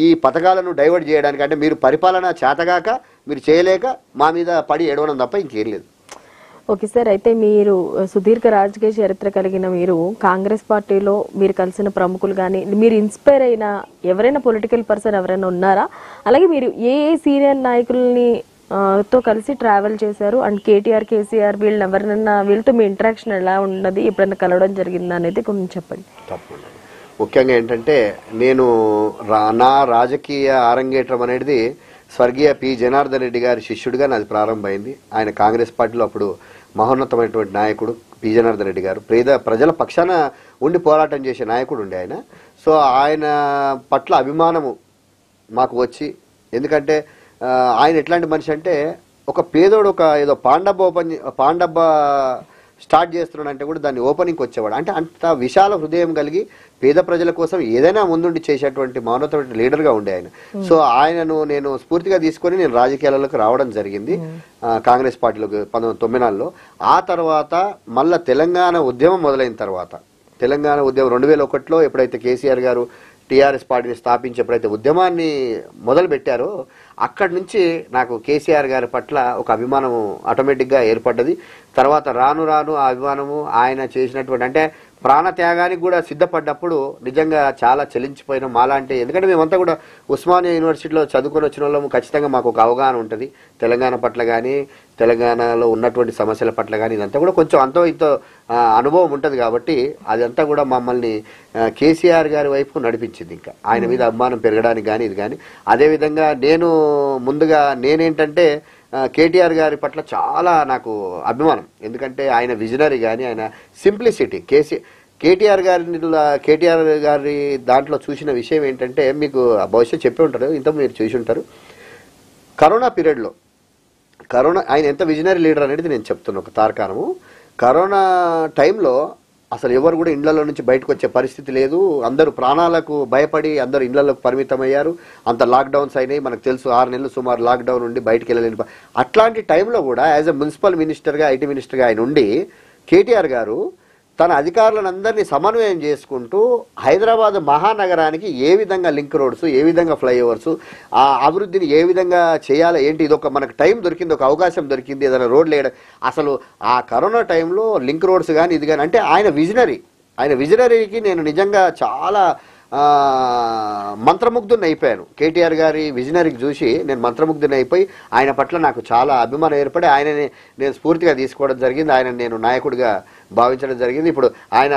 ఈ పథకాలను డైవర్ట్ చేయడానికి అంటే మీరు పరిపాలన చేతగాక మీరు చేయలేక మా మీద పడి ఏడవడం తప్ప ఇంకేం లేదు. ఓకే సార్, అయితే మీరు సుదీర్ఘ రాజకీయ చరిత్ర కలిగిన మీరు కాంగ్రెస్ పార్టీలో మీరు కలిసిన ప్రముఖులు కానీ మీరు ఇన్స్పైర్ అయిన ఎవరైనా పొలిటికల్ పర్సన్ ఎవరైనా ఉన్నారా? అలాగే మీరు ఏ సీనియర్ నాయకుల్ని తో కలిసి ట్రావెల్ చేశారు? అండ్ కేటీఆర్, కేసీఆర్ వీళ్ళని ఎవరినైనా వీళ్ళతో మీ ఇంటరాక్షన్ ఎలా ఉన్నది, ఎప్పుడైనా కలవడం జరిగిందా అనేది కొంచెం చెప్పండి. తప్పకుండా. ముఖ్యంగా ఏంటంటే నేను నా రాజకీయ అరంగేట్రం అనేది స్వర్గీయ పి జనార్దన్ రెడ్డి గారి శిష్యుడిగా నాది ప్రారంభమైంది. ఆయన కాంగ్రెస్ పార్టీలో అప్పుడు మహోన్నతమైనటువంటి నాయకుడు పి జనార్దన్ రెడ్డి గారు, ప్రజల పక్షాన ఉండి పోరాటం చేసే నాయకుడు ఉండే ఆయన. సో ఆయన పట్ల అభిమానము మాకు వచ్చి, ఎందుకంటే ఆయన ఎట్లాంటి మనిషి అంటే ఒక పేదోడు ఒక ఏదో పాండబ్బ స్టార్ట్ చేస్తున్నాడంటే కూడా దాన్ని ఓపెనింగ్కి వచ్చేవాడు. అంటే అంత విశాల హృదయం కలిగి పేద ప్రజల కోసం ఏదైనా ముందుండి చేసేటువంటి మౌనతమైన లీడర్గా ఉండే ఆయన. సో ఆయనను నేను స్ఫూర్తిగా తీసుకొని నేను రాజకీయాలకు రావడం జరిగింది కాంగ్రెస్ పార్టీలోకి 1994లో. ఆ తర్వాత మళ్ళా తెలంగాణ ఉద్యమం మొదలైన తర్వాత, తెలంగాణ ఉద్యమం 2001లో ఎప్పుడైతే కేసీఆర్ గారు టీఆర్ఎస్ పార్టీని స్థాపించి ఎప్పుడైతే ఉద్యమాన్ని మొదలు పెట్టారో అక్కడి నుంచి నాకు కేసీఆర్ గారి పట్ల ఒక అభిమానం ఆటోమేటిక్గా ఏర్పడ్డది. తర్వాత రాను రాను ఆ అభిమానము ఆయన చేసినటువంటి, అంటే ప్రాణత్యాగానికి కూడా సిద్ధపడ్డప్పుడు నిజంగా చాలా చలించిపోయిన మాలాంటి, ఎందుకంటే మేమంతా కూడా ఉస్మానియా యూనివర్సిటీలో చదువుకొని వచ్చిన వాళ్ళము, ఖచ్చితంగా మాకు ఒక అవగాహన ఉంటుంది తెలంగాణ పట్ల కానీ తెలంగాణలో ఉన్నటువంటి సమస్యల పట్ల కానీ. ఇదంతా కూడా కొంచెం అంతో ఇంతో అనుభవం ఉంటుంది కాబట్టి అదంతా కూడా మమ్మల్ని కేసీఆర్ గారి వైపు నడిపించింది. ఇంకా ఆయన మీద అభిమానం పెరగడానికి కానీ ఇది కానీ. అదేవిధంగా నేనేంటంటే కేటీఆర్ గారి పట్ల చాలా నాకు అభిమానం, ఎందుకంటే ఆయన విజనరీ కానీ ఆయన సింప్లిసిటీ. కేటీఆర్ గారి దాంట్లో చూసిన విషయం ఏంటంటే, మీకు బహుశా చెప్పి ఉంటారు, ఇంత మీరు చూసి ఉంటారు, కరోనా పీరియడ్లో ఆయన ఎంత విజనరీ లీడర్ అనేది నేను చెప్తున్నా ఒక తార్కాణము. కరోనా టైంలో అసలు ఎవరు కూడా ఇళ్లలో నుంచి బయటకు వచ్చే పరిస్థితి లేదు. అందరూ ప్రాణాలకు భయపడి అందరూ ఇళ్లలోకి పరిమితమయ్యారు. అంత లాక్డౌన్స్ అయినాయి, మనకు తెలుసు 6 నెలలు సుమారు లాక్డౌన్ ఉండి బయటకు వెళ్ళలేని. అట్లాంటి టైంలో కూడా యాజ్ ఎ మున్సిపల్ మినిస్టర్గా, ఐటీ మినిస్టర్గా ఆయన ఉండి కేటీఆర్ గారు తన అధికారులను అందరినీ సమన్వయం చేసుకుంటూ హైదరాబాద్ మహానగరానికి ఏ విధంగా లింక్ రోడ్స్, ఏ విధంగా ఫ్లైఓవర్స్, ఆ అభివృద్ధిని ఏ విధంగా చేయాలి ఏంటి, ఇది ఒక మనకు టైం దొరికింది, ఒక అవకాశం దొరికింది ఏదైనా రోడ్లు వేయడం. అసలు ఆ కరోనా టైంలో లింక్ రోడ్స్ కానీ ఇది కానీ, అంటే ఆయన విజనరీకి నేను నిజంగా చాలా మంత్రముగ్ధుని అయిపోయాను. కేటీఆర్ గారి విజనరీకి చూసి నేను మంత్రముగ్ధుని అయిపోయి ఆయన పట్ల నాకు చాలా అభిమానం ఏర్పడి ఆయనని నేను స్ఫూర్తిగా తీసుకోవడం జరిగింది. ఆయన నేను నాయకుడిగా భావించడం జరిగింది. ఇప్పుడు ఆయన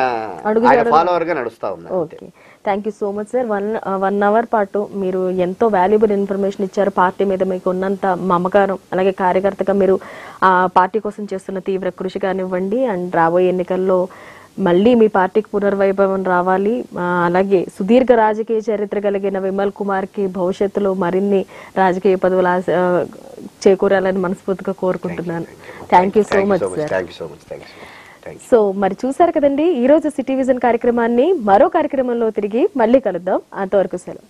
ఫాలోవర్గా నడుస్తా ఉన్నాను. Okay, thank you so much sir. 1 hour పాటు మీరు ఎంతో వాల్యుబుల్ ఇన్ఫర్మేషన్ ఇచ్చారు. పార్టీ మీద మీకు ఉన్నంత మమకారం, అలాగే కార్యకర్తగా మీరు ఆ పార్టీ కోసం చేస్తున్న తీవ్ర కృషి కానివ్వండి, అండ్ రాబోయే ఎన్నికల్లో మళ్ళీ మీ పార్టీకి పునర్వైభవం రావాలి, అలాగే సుదీర్ఘ రాజకీయ చరిత్ర కలిగిన విమల్ కుమార్ కి భవిష్యత్తులో మరిన్ని రాజకీయ పదవులు చేకూరాలని మనస్ఫూర్తిగా కోరుకుంటున్నాను. Thank you so much sir. So మరి చూసారు కదండి, ఈ రోజు సిటీ విజన్ కార్యక్రమాన్ని. మరో కార్యక్రమంలో తిరిగి మళ్ళీ కలుద్దాం. అంతవరకు సెలవు.